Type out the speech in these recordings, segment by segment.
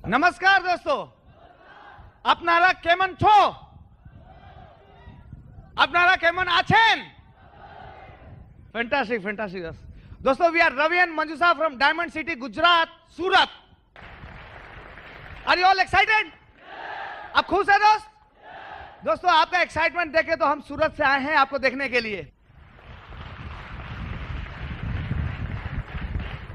नमस्कार दोस्तों, अपनारा केमन छो? अपनारा केमन आछेन? फैंटास्टिक फैंटास्टिक दोस्तों, we are Ravi and Manjusha from diamond city Gujarat Surat. Are you all excited? आप खुश है दोस्त? दोस्तों आपका एक्साइटमेंट देखे तो हम सूरत से आए हैं आपको देखने के लिए।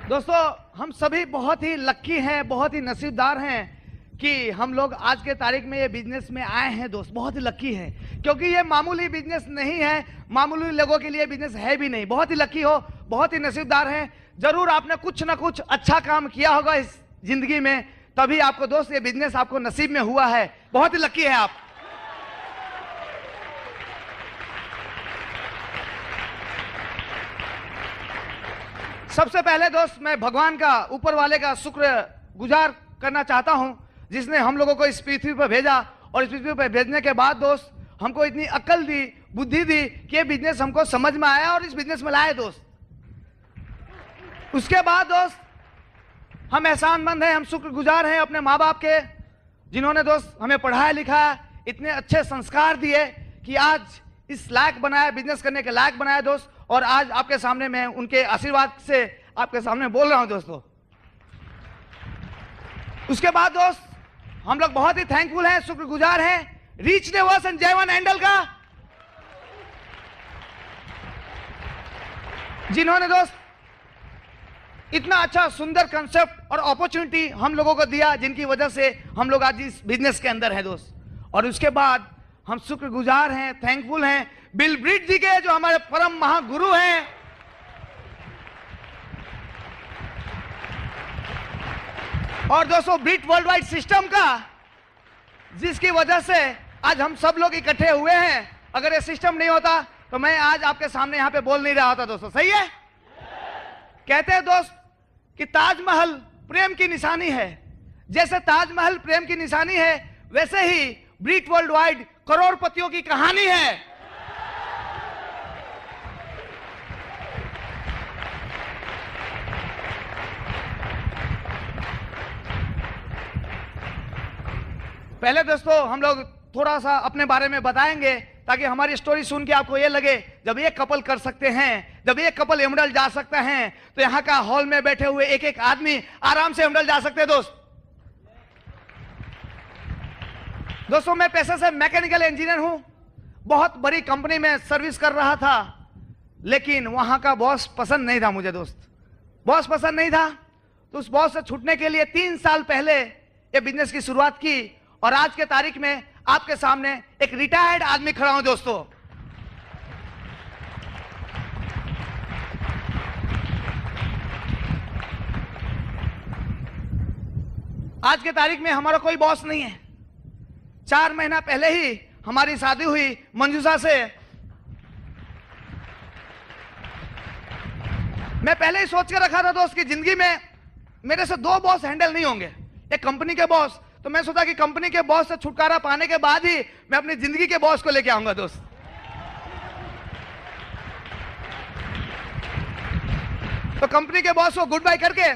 दोस्तों हम सभी बहुत ही लक्की हैं, बहुत ही नसीबदार हैं कि हम लोग आज के तारीख में ये बिजनेस में आए हैं। दोस्त बहुत ही लक्की हैं क्योंकि ये मामूली बिजनेस नहीं है, मामूली लोगों के लिए बिजनेस है भी नहीं। बहुत ही लक्की हो, बहुत ही नसीबदार हैं। जरूर आपने कुछ ना कुछ अच्छा काम किया होगा इस जिंदगी में, तभी आपको दोस्त ये बिजनेस आपको नसीब में हुआ है। बहुत ही लक्की है आप। सबसे पहले दोस्त मैं भगवान का, ऊपर वाले का शुक्र गुजार करना चाहता हूं जिसने हम लोगों को इस पृथ्वी पर भेजा, और इस पृथ्वी पर भेजने के बाद दोस्त हमको इतनी अक्ल दी, बुद्धि दी कि ये बिजनेस हमको समझ में आया और इस बिजनेस में लाए दोस्त। उसके बाद दोस्त हम एहसानमंद हैं, हम शुक्रगुजार हैं अपने माँ बाप के, जिन्होंने दोस्त हमें पढ़ाया लिखाया, इतने अच्छे संस्कार दिए कि आज इस लायक बनाया, बिजनेस करने के लायक बनाया दोस्त। और आज आपके सामने मैं उनके आशीर्वाद से आपके सामने बोल रहा हूं दोस्तों। उसके बाद दोस्त हम लोग बहुत ही थैंकफुल हैं, शुक्रगुजार हैं रीच नेवर्स एंड जयवन हैंडल का, जिन्होंने दोस्त इतना अच्छा सुंदर कंसेप्ट और अपॉर्चुनिटी हम लोगों को दिया, जिनकी वजह से हम लोग आज इस बिजनेस के अंदर हैं दोस्त। और उसके बाद हम शुक्रगुजार हैं, थैंकफुल हैं बिल ब्रिट जी के, जो हमारे परम महागुरु हैं। और दोस्तों ब्रिट वर्ल्ड वाइड सिस्टम का, जिसकी वजह से आज हम सब लोग इकट्ठे हुए हैं। अगर ये सिस्टम नहीं होता तो मैं आज आपके सामने यहां पे बोल नहीं रहा होता दोस्तों। सही है? कहते हैं दोस्त कि ताजमहल प्रेम की निशानी है। जैसे ताजमहल प्रेम की निशानी है, वैसे ही ब्रिट वर्ल्ड वाइड करोड़पतियों की कहानी है। पहले दोस्तों हम लोग थोड़ा सा अपने बारे में बताएंगे ताकि हमारी स्टोरी सुन के आपको ये लगे जब ये कपल कर सकते हैं, जब ये कपल एमरल्ड जा सकता है, तो यहाँ का हॉल में बैठे हुए एक एक आदमी आराम से एमरल्ड जा सकते हैं दोस्त। दोस्तों मैं पेशे से मैकेनिकल इंजीनियर हूं, बहुत बड़ी कंपनी में सर्विस कर रहा था, लेकिन वहां का बॉस पसंद नहीं था मुझे दोस्त। बॉस पसंद नहीं था तो उस बॉस से छूटने के लिए 3 साल पहले ये बिजनेस की शुरुआत की, और आज के तारीख में आपके सामने एक रिटायर्ड आदमी खड़ा हूं दोस्तों। आज के तारीख में हमारा कोई बॉस नहीं है। 4 महीना पहले ही हमारी शादी हुई मंजूषा से। मैं पहले ही सोच के रखा था दोस्त कि जिंदगी में मेरे से 2 बॉस हैंडल नहीं होंगे, एक कंपनी के बॉस, तो मैं सोचा कि कंपनी के बॉस से छुटकारा पाने के बाद ही मैं अपनी जिंदगी के बॉस को लेके आऊंगा दोस्त। तो कंपनी के बॉस को गुड बाय करके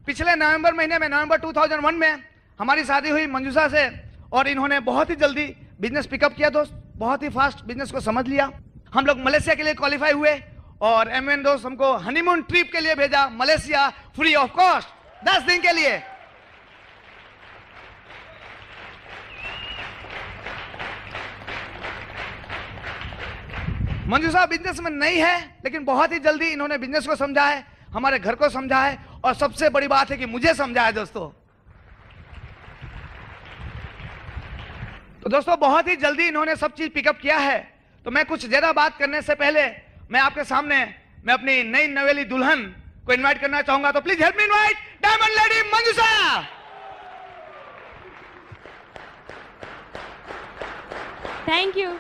पिछले नवंबर महीने में, नवंबर 2001 में हमारी शादी हुई मंजूषा से, और इन्होंने बहुत ही जल्दी बिजनेस पिकअप किया दोस्त, बहुत ही फास्ट बिजनेस को समझ लिया। हम लोग मलेशिया के लिए क्वालिफाई हुए, और एमएन दोस्त हमको हनीमून ट्रिप के लिए भेजा मलेशिया, फ्री ऑफ कॉस्ट 10 दिन के लिए। मंजूषा बिजनेस में नहीं है, लेकिन बहुत ही जल्दी इन्होंने बिजनेस को समझा है, हमारे घर को समझा है, और सबसे बड़ी बात है कि मुझे समझा है दोस्तों। तो दोस्तों बहुत ही जल्दी इन्होंने सब चीज पिकअप किया है। तो मैं कुछ ज्यादा बात करने से पहले मैं आपके सामने मैं अपनी नई नवेली दुल्हन को इनवाइट करना चाहूंगा। तो please help me invite diamond lady Manjusha. Thank you.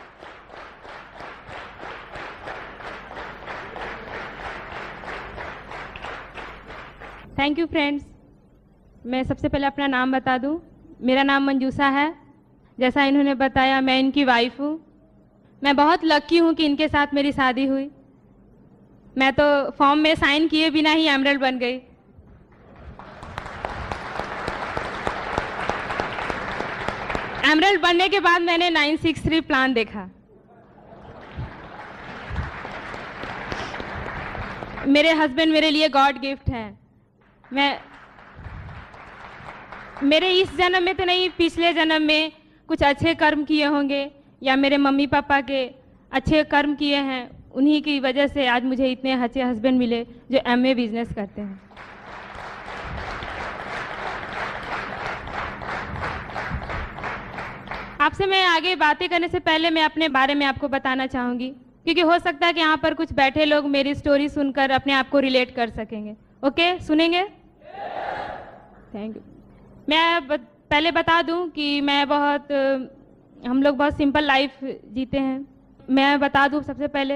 Thank you friends. मैं सबसे पहले अपना नाम बता दूं। मेरा नाम मंजूषा है। जैसा इन्होंने बताया मैं इनकी वाइफ हूँ। मैं बहुत लकी हूँ कि इनके साथ मेरी शादी हुई। मैं तो फॉर्म में साइन किए बिना ही एमरल्ड बन गई। एमरल्ड बनने के बाद मैंने 963 प्लान देखा। मेरे हस्बैंड मेरे लिए गॉड गिफ्ट है। मैं मेरे इस जन्म में तो नहीं, पिछले जन्म में कुछ अच्छे कर्म किए होंगे या मेरे मम्मी पापा के अच्छे कर्म किए हैं, उन्हीं की वजह से आज मुझे इतने अच्छे हस्बैंड मिले जो एमए बिजनेस करते हैं। आपसे मैं आगे बातें करने से पहले मैं अपने बारे में आपको बताना चाहूँगी, क्योंकि हो सकता है कि यहाँ पर कुछ बैठे लोग मेरी स्टोरी सुनकर अपने आप को रिलेट कर सकेंगे। ओके, सुनेंगे? Thank you. मैं पहले बता दूं कि हम लोग बहुत सिंपल लाइफ जीते हैं। मैं बता दूं सबसे पहले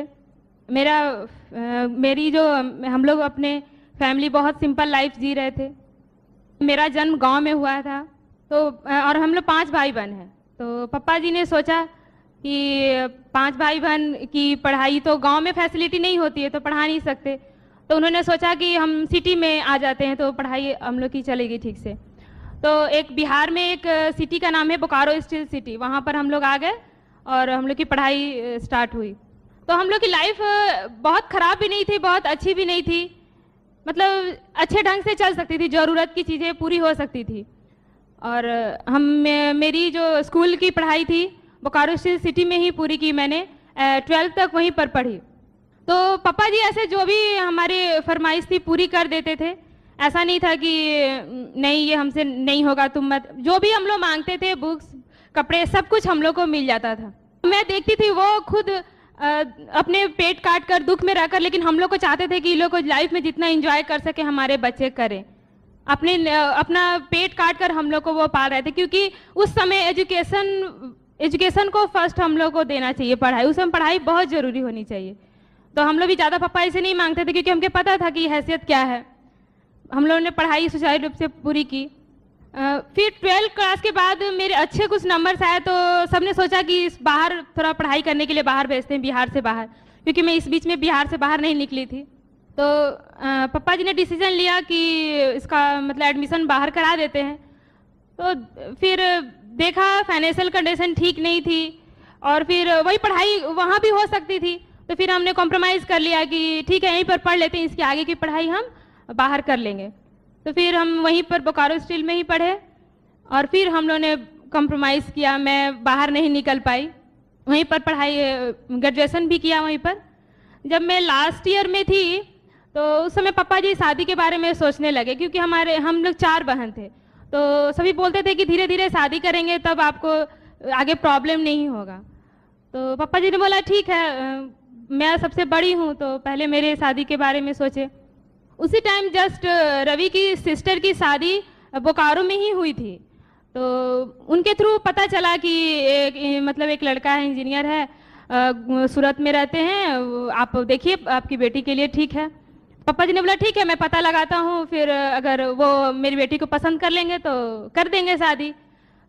हम लोग अपने फैमिली बहुत सिंपल लाइफ जी रहे थे। मेरा जन्म गांव में हुआ था, तो और हम लोग 5 भाई बहन हैं। तो पापा जी ने सोचा कि 5 भाई बहन की पढ़ाई तो गांव में फैसिलिटी नहीं होती है, तो पढ़ा नहीं सकते। तो उन्होंने सोचा कि हम सिटी में आ जाते हैं तो पढ़ाई हम लोग की चलेगी ठीक से। तो एक बिहार में एक सिटी का नाम है बोकारो स्टील सिटी, वहाँ पर हम लोग आ गए और हम लोग की पढ़ाई स्टार्ट हुई। तो हम लोग की लाइफ बहुत ख़राब भी नहीं थी, बहुत अच्छी भी नहीं थी, मतलब अच्छे ढंग से चल सकती थी, ज़रूरत की चीज़ें पूरी हो सकती थी। और मेरी जो स्कूल की पढ़ाई थी बोकारो स्टील सिटी में ही पूरी की मैंने, 12th तक वहीं पर पढ़ी। तो पापा जी ऐसे जो भी हमारी फरमाइश थी पूरी कर देते थे, ऐसा नहीं था कि नहीं ये हमसे नहीं होगा तुम मत, जो भी हम लोग मांगते थे, बुक्स कपड़े सब कुछ हम लोग को मिल जाता था। मैं देखती थी वो खुद अपने पेट काट कर दुख में रहकर, लेकिन हम लोग को चाहते थे कि ये लोग को लाइफ में जितना एंजॉय कर सके हमारे बच्चे करें। अपना पेट काट कर हम लोग को वो पाल रहे थे, क्योंकि उस समय एजुकेशन को फर्स्ट हम लोग को देना चाहिए, पढ़ाई, उस समय पढ़ाई बहुत ज़रूरी होनी चाहिए। तो हम लोग भी ज़्यादा पापा ऐसे नहीं मांगते थे, क्योंकि हमको पता था कि हैसियत क्या है। हम लोगों ने पढ़ाई सुचारू रूप से पूरी की। फिर 12th क्लास के बाद मेरे अच्छे कुछ नंबर्स आए, तो सबने सोचा कि बाहर थोड़ा पढ़ाई करने के लिए बाहर भेजते हैं, बिहार से बाहर, क्योंकि मैं इस बीच में बिहार से बाहर नहीं निकली थी। तो पापा जी ने डिसीजन लिया कि इसका मतलब एडमिशन बाहर करा देते हैं। तो फिर देखा फाइनेंशियल कंडीशन ठीक नहीं थी और फिर वही पढ़ाई वहाँ भी हो सकती थी, तो फिर हमने कॉम्प्रोमाइज़ कर लिया कि ठीक है यहीं पर पढ़ लेते हैं, इसकी आगे की पढ़ाई हम बाहर कर लेंगे। तो फिर हम वहीं पर बोकारो स्टील में ही पढ़े और फिर हम लोगों ने कॉम्प्रोमाइज़ किया, मैं बाहर नहीं निकल पाई, वहीं पर पढ़ाई ग्रेजुएशन भी किया वहीं पर। जब मैं लास्ट ईयर में थी तो उस समय पापा जी शादी के बारे में सोचने लगे, क्योंकि हम लोग 4 बहन थे, तो सभी बोलते थे कि धीरे धीरे शादी करेंगे तब आपको आगे प्रॉब्लम नहीं होगा। तो पापा जी ने बोला ठीक है, मैं सबसे बड़ी हूँ तो पहले मेरे शादी के बारे में सोचे। उसी टाइम जस्ट रवि की सिस्टर की शादी बोकारो में ही हुई थी, तो उनके थ्रू पता चला कि एक लड़का है, इंजीनियर है, सूरत में रहते हैं, आप देखिए आपकी बेटी के लिए ठीक है। पापा जी ने बोला ठीक है मैं पता लगाता हूँ, फिर अगर वो मेरी बेटी को पसंद कर लेंगे तो कर देंगे शादी।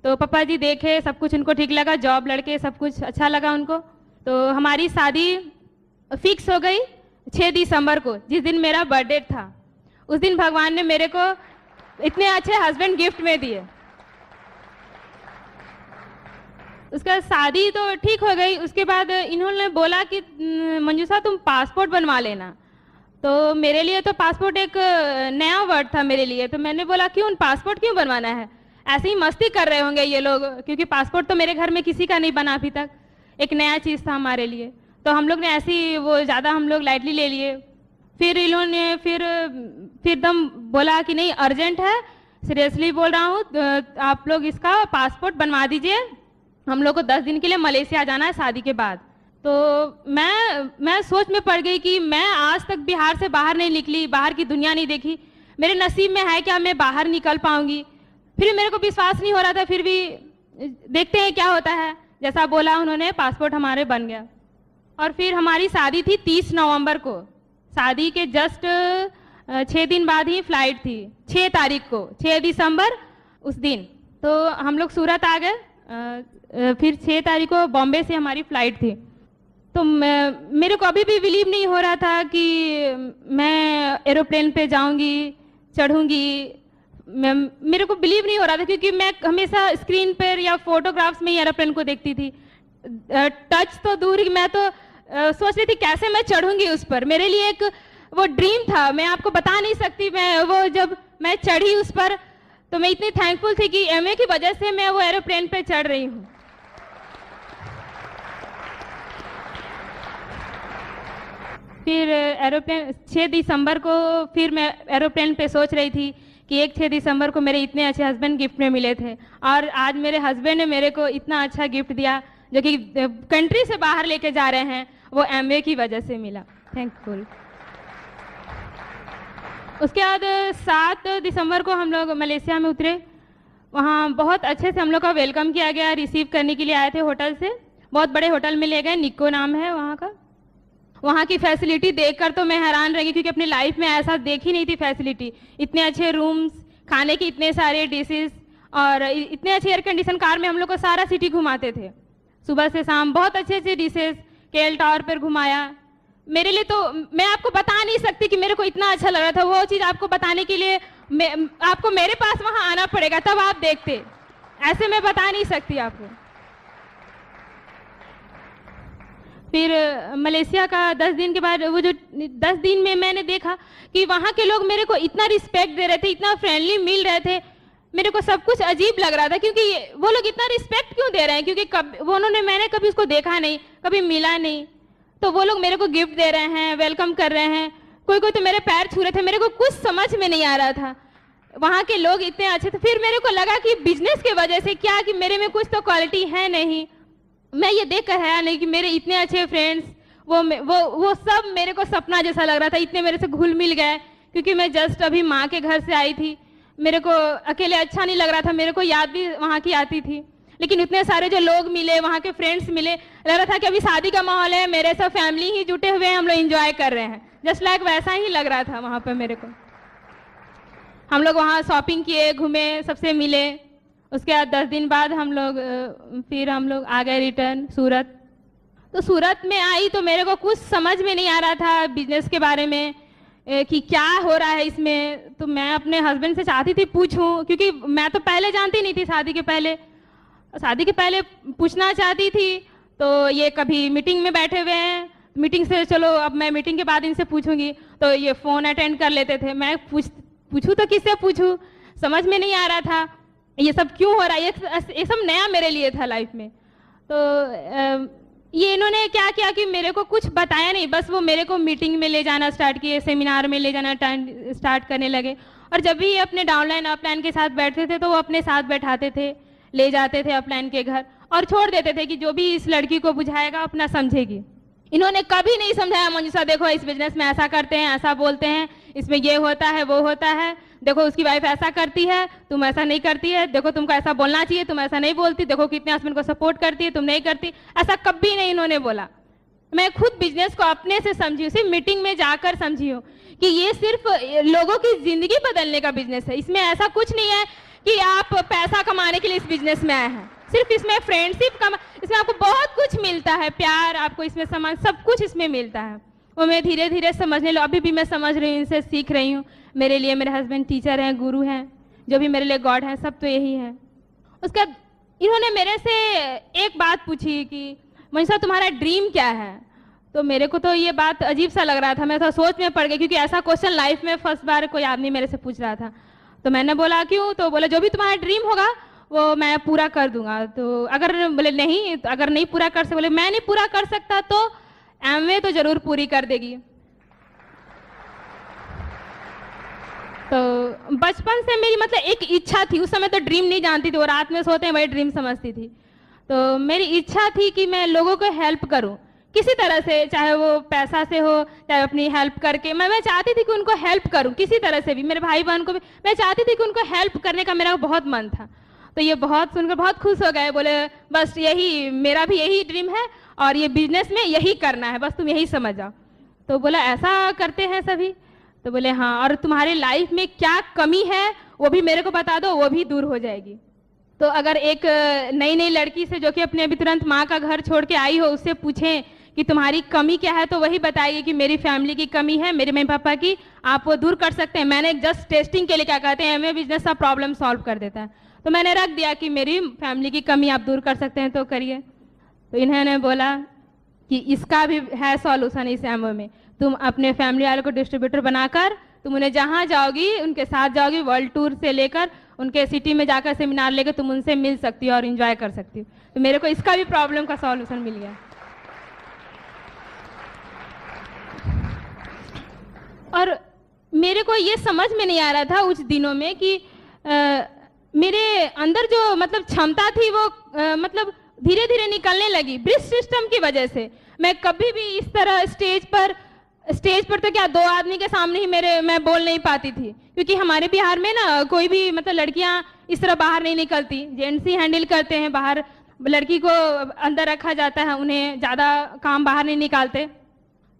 तो पापा जी देखे, सब कुछ उनको ठीक लगा, जॉब लड़के सब कुछ अच्छा लगा उनको। तो हमारी शादी फिक्स हो गई 6 दिसंबर को, जिस दिन मेरा बर्थडे था। उस दिन भगवान ने मेरे को इतने अच्छे हस्बैंड गिफ्ट में दिए। उसका शादी तो ठीक हो गई। उसके बाद इन्होंने बोला कि मंजूषा तुम पासपोर्ट बनवा लेना। तो मेरे लिए तो पासपोर्ट एक नया वर्ड था मेरे लिए, तो मैंने बोला क्यों पासपोर्ट क्यों बनवाना है, ऐसे ही मस्ती कर रहे होंगे ये लोग, क्योंकि पासपोर्ट तो मेरे घर में किसी का नहीं बना अभी तक, एक नया चीज़ था हमारे लिए। तो हम लोग ने ऐसे ही वो ज़्यादा हम लोग लाइटली ले लिए। फिर इन्होंने फिर एकदम बोला कि नहीं अर्जेंट है, सीरियसली बोल रहा हूँ, आप लोग इसका पासपोर्ट बनवा दीजिए, हम लोग को 10 दिन के लिए मलेशिया जाना है शादी के बाद। तो मैं सोच में पड़ गई कि मैं आज तक बिहार से बाहर नहीं निकली, बाहर की दुनिया नहीं देखी, मेरे नसीब में है क्या मैं बाहर निकल पाऊंगी। फिर मेरे को विश्वास नहीं हो रहा था, फिर भी देखते हैं क्या होता है। जैसा बोला उन्होंने पासपोर्ट हमारे बन गया। और फिर हमारी शादी थी 30 नवंबर को, शादी के जस्ट 6 दिन बाद ही फ्लाइट थी, 6 तारीख को, 6 दिसंबर उस दिन। तो हम लोग सूरत आ गए। फिर 6 तारीख को बॉम्बे से हमारी फ़्लाइट थी। तो मेरे को अभी भी बिलीव नहीं हो रहा था कि मैं एरोप्लेन पे जाऊंगी, चढ़ूंगी, मेरे को बिलीव नहीं हो रहा था, क्योंकि मैं हमेशा स्क्रीन पर या फोटोग्राफ्स में ही एरोप्लेन को देखती थी। टच तो दूर ही, मैं तो सोच रही थी कैसे मैं चढ़ूंगी उस पर। मेरे लिए एक वो ड्रीम था, मैं आपको बता नहीं सकती। मैं वो जब मैं चढ़ी उस पर तो मैं इतनी थैंकफुल थी कि एमवे की वजह से मैं वो एरोप्लेन पे चढ़ रही हूँ। फिर एरोप्लेन 6 दिसंबर को फिर मैं एरोप्लेन पे सोच रही थी कि 6 दिसंबर को मेरे इतने अच्छे हस्बैंड गिफ्ट में मिले थे, और आज मेरे हस्बैंड ने मेरे को इतना अच्छा गिफ्ट दिया जो कि कंट्री से बाहर लेके जा रहे हैं, वो एमवे की वजह से मिला। थैंकफुल। उसके बाद 7 दिसंबर को हम लोग मलेशिया में उतरे। वहाँ बहुत अच्छे से हम लोग का वेलकम किया गया, रिसीव करने के लिए आए थे होटल से। बहुत बड़े होटल में ले गए, निको नाम है वहाँ का। वहाँ की फैसिलिटी देखकर तो मैं हैरान रह गई, क्योंकि अपनी लाइफ में ऐसा देखी नहीं थी फैसिलिटी। इतने अच्छे रूम्स, खाने के इतने सारे डिशेस, और इतने अच्छे एयर कंडीशन कार में हम लोग को सारा सिटी घुमाते थे, सुबह से शाम। बहुत अच्छे अच्छे डिशेस, केएल टावर पर घुमाया। मेरे लिए तो मैं आपको बता नहीं सकती कि मेरे को इतना अच्छा लग रहा था। वो चीज़ आपको बताने के लिए आपको मेरे पास वहाँ आना पड़ेगा, तब आप देखते। ऐसे मैं बता नहीं सकती आपको। फिर मलेशिया का 10 दिन के बाद, वो जो 10 दिन में मैंने देखा कि वहाँ के लोग मेरे को इतना रिस्पेक्ट दे रहे थे, इतना फ्रेंडली मिल रहे थे। मेरे को सब कुछ अजीब लग रहा था, क्योंकि वो लोग इतना रिस्पेक्ट क्यों दे रहे हैं, क्योंकि मैंने कभी उसको देखा नहीं, कभी मिला नहीं। तो वो लोग मेरे को गिफ्ट दे रहे हैं, वेलकम कर रहे हैं। कोई कोई तो मेरे पैर छू रहे थे। मेरे को कुछ समझ में नहीं आ रहा था, वहाँ के लोग इतने अच्छे थे। फिर मेरे को लगा कि बिजनेस के वजह से क्या, कि मेरे में कुछ तो क्वालिटी है नहीं। मैं ये देख कर हैरान नहीं कि मेरे इतने अच्छे फ्रेंड्स, वो सब मेरे को सपना जैसा लग रहा था। इतने मेरे से घुल मिल गए, क्योंकि मैं जस्ट अभी माँ के घर से आई थी। मेरे को अकेले अच्छा नहीं लग रहा था, मेरे को याद भी वहाँ की आती थी। लेकिन इतने सारे जो लोग मिले, वहाँ के फ्रेंड्स मिले, लग रहा था कि अभी शादी का माहौल है, मेरे सब फैमिली ही जुटे हुए हैं, हम लोग एंजॉय कर रहे हैं। जस्ट लाइक वैसा ही लग रहा था वहाँ पे मेरे को। हम लोग वहाँ शॉपिंग किए, घूमे, सबसे मिले। उसके बाद 10 दिन बाद हम लोग आ गए रिटर्न सूरत। तो सूरत में आई तो मेरे को कुछ समझ में नहीं आ रहा था बिजनेस के बारे में, कि क्या हो रहा है इसमें। तो मैं अपने हस्बैंड से चाहती थी पूछूं, क्योंकि मैं तो पहले जानती नहीं थी। शादी के पहले पूछना चाहती थी, तो ये कभी मीटिंग में बैठे हुए हैं, मीटिंग से चलो अब मैं मीटिंग के बाद इनसे पूछूंगी, तो ये फ़ोन अटेंड कर लेते थे। मैं पूछूं तो किससे पूछूं, समझ में नहीं आ रहा था ये सब क्यों हो रहा है। ये सब नया मेरे लिए था लाइफ में। तो ये इन्होंने क्या किया कि मेरे को कुछ बताया नहीं, बस वो मेरे को मीटिंग में ले जाना स्टार्ट किए, सेमिनार में ले जाना स्टार्ट करने लगे। और जब भी अपने डाउनलाइन अपलाइन के साथ बैठते थे तो वो अपने साथ बैठाते थे, ले जाते थे अपलाइन के घर, और छोड़ देते थे कि जो भी इस लड़की को बुझाएगा अपना समझेगी। इन्होंने कभी नहीं समझाया, मंजूषा देखो इस बिजनेस में ऐसा करते हैं, ऐसा बोलते हैं, इसमें ये होता है, वो होता है, देखो उसकी वाइफ ऐसा करती है, तुम ऐसा नहीं करती है, देखो तुमको ऐसा बोलना चाहिए, तुम ऐसा नहीं बोलती, देखो कितने हस्बैंड को सपोर्ट करती है, तुम नहीं करती। ऐसा कभी नहीं इन्होंने बोला। मैं खुद बिजनेस को अपने से समझी हूँ, सिर्फ मीटिंग में जाकर समझी हूँ कि ये सिर्फ लोगों की जिंदगी बदलने का बिजनेस है। इसमें ऐसा कुछ नहीं है कि आप पैसा कमाने के लिए इस बिजनेस में आए हैं। सिर्फ इसमें फ्रेंडशिप इसमें आपको बहुत कुछ मिलता है, प्यार, आपको इसमें सामान, सब कुछ इसमें मिलता है। वो मैं धीरे धीरे समझने लगी, अभी भी मैं समझ रही हूँ, इनसे सीख रही हूँ। मेरे लिए मेरे हस्बैंड टीचर हैं, गुरु हैं, जो भी मेरे लिए गॉड हैं, सब तो यही है। उसका इन्होंने मेरे से एक बात पूछी कि मंजूषा तुम्हारा ड्रीम क्या है। तो मेरे को तो ये बात अजीब सा लग रहा था, मैं थोड़ा सोच में पड़ गई, क्योंकि ऐसा क्वेश्चन लाइफ में फर्स्ट बार कोई आदमी मेरे से पूछ रहा था। तो मैंने बोला क्यों, तो बोला जो भी तुम्हारा ड्रीम होगा वो मैं पूरा कर दूंगा। तो अगर बोले नहीं, तो अगर नहीं पूरा कर सकते, बोले मैं नहीं पूरा कर सकता तो एमवे तो जरूर पूरी कर देगी। तो बचपन से मेरी मतलब एक इच्छा थी, उस समय तो ड्रीम नहीं जानती थी, वो रात में सोते हैं वही ड्रीम समझती थी। तो मेरी इच्छा थी कि मैं लोगों को हेल्प करूं किसी तरह से, चाहे वो पैसा से हो, चाहे अपनी हेल्प करके। मैं चाहती थी कि उनको हेल्प करूं किसी तरह से भी, मेरे भाई बहन को भी मैं चाहती थी कि उनको हेल्प करने का मेरा बहुत मन था। तो ये बहुत सुनकर बहुत खुश हो गए, बोले बस यही मेरा भी यही ड्रीम है और ये बिजनेस में यही करना है, बस तुम यही समझ जाओ। तो बोला ऐसा करते हैं सभी। तो बोले हाँ, और तुम्हारे लाइफ में क्या कमी है वो भी मेरे को बता दो, वो भी दूर हो जाएगी। तो अगर एक नई नई लड़की से जो कि अपने अभी तुरंत माँ का घर छोड़ के आई हो, उससे पूछें कि तुम्हारी कमी क्या है, तो वही बताइए कि मेरी फैमिली की कमी है, मेरे मम्मी पापा की, आप वो दूर कर सकते हैं। मैंने जस्ट टेस्टिंग के लिए, क्या कहते हैं, एमवे बिजनेस सब प्रॉब्लम सॉल्व कर देता है, तो मैंने रख दिया कि मेरी फैमिली की कमी आप दूर कर सकते हैं तो करिए। तो इन्होंने बोला कि इसका भी है सॉल्यूशन इस एमवे में, तुम अपने फैमिली वालों को डिस्ट्रीब्यूटर बनाकर तुम उन्हें जहाँ जाओगी उनके साथ जाओगी, वर्ल्ड टूर से लेकर उनके सिटी में जाकर सेमिनार लेकर तुम उनसे मिल सकती हो और एंजॉय कर सकती हो। तो मेरे को इसका भी प्रॉब्लम का सॉल्यूशन मिल गया। और मेरे को ये समझ में नहीं आ रहा था उस दिनों में कि मेरे अंदर जो मतलब क्षमता थी वो मतलब धीरे धीरे निकलने लगी ब्रिज सिस्टम की वजह से। मैं कभी भी इस तरह स्टेज पर तो क्या 2 आदमी के सामने ही मैं बोल नहीं पाती थी, क्योंकि हमारे बिहार में ना कोई भी मतलब लड़कियां इस तरह बाहर नहीं निकलती, जेंट्स ही हैंडल करते हैं बाहर, लड़की को अंदर रखा जाता है, उन्हें ज़्यादा काम बाहर नहीं निकालते,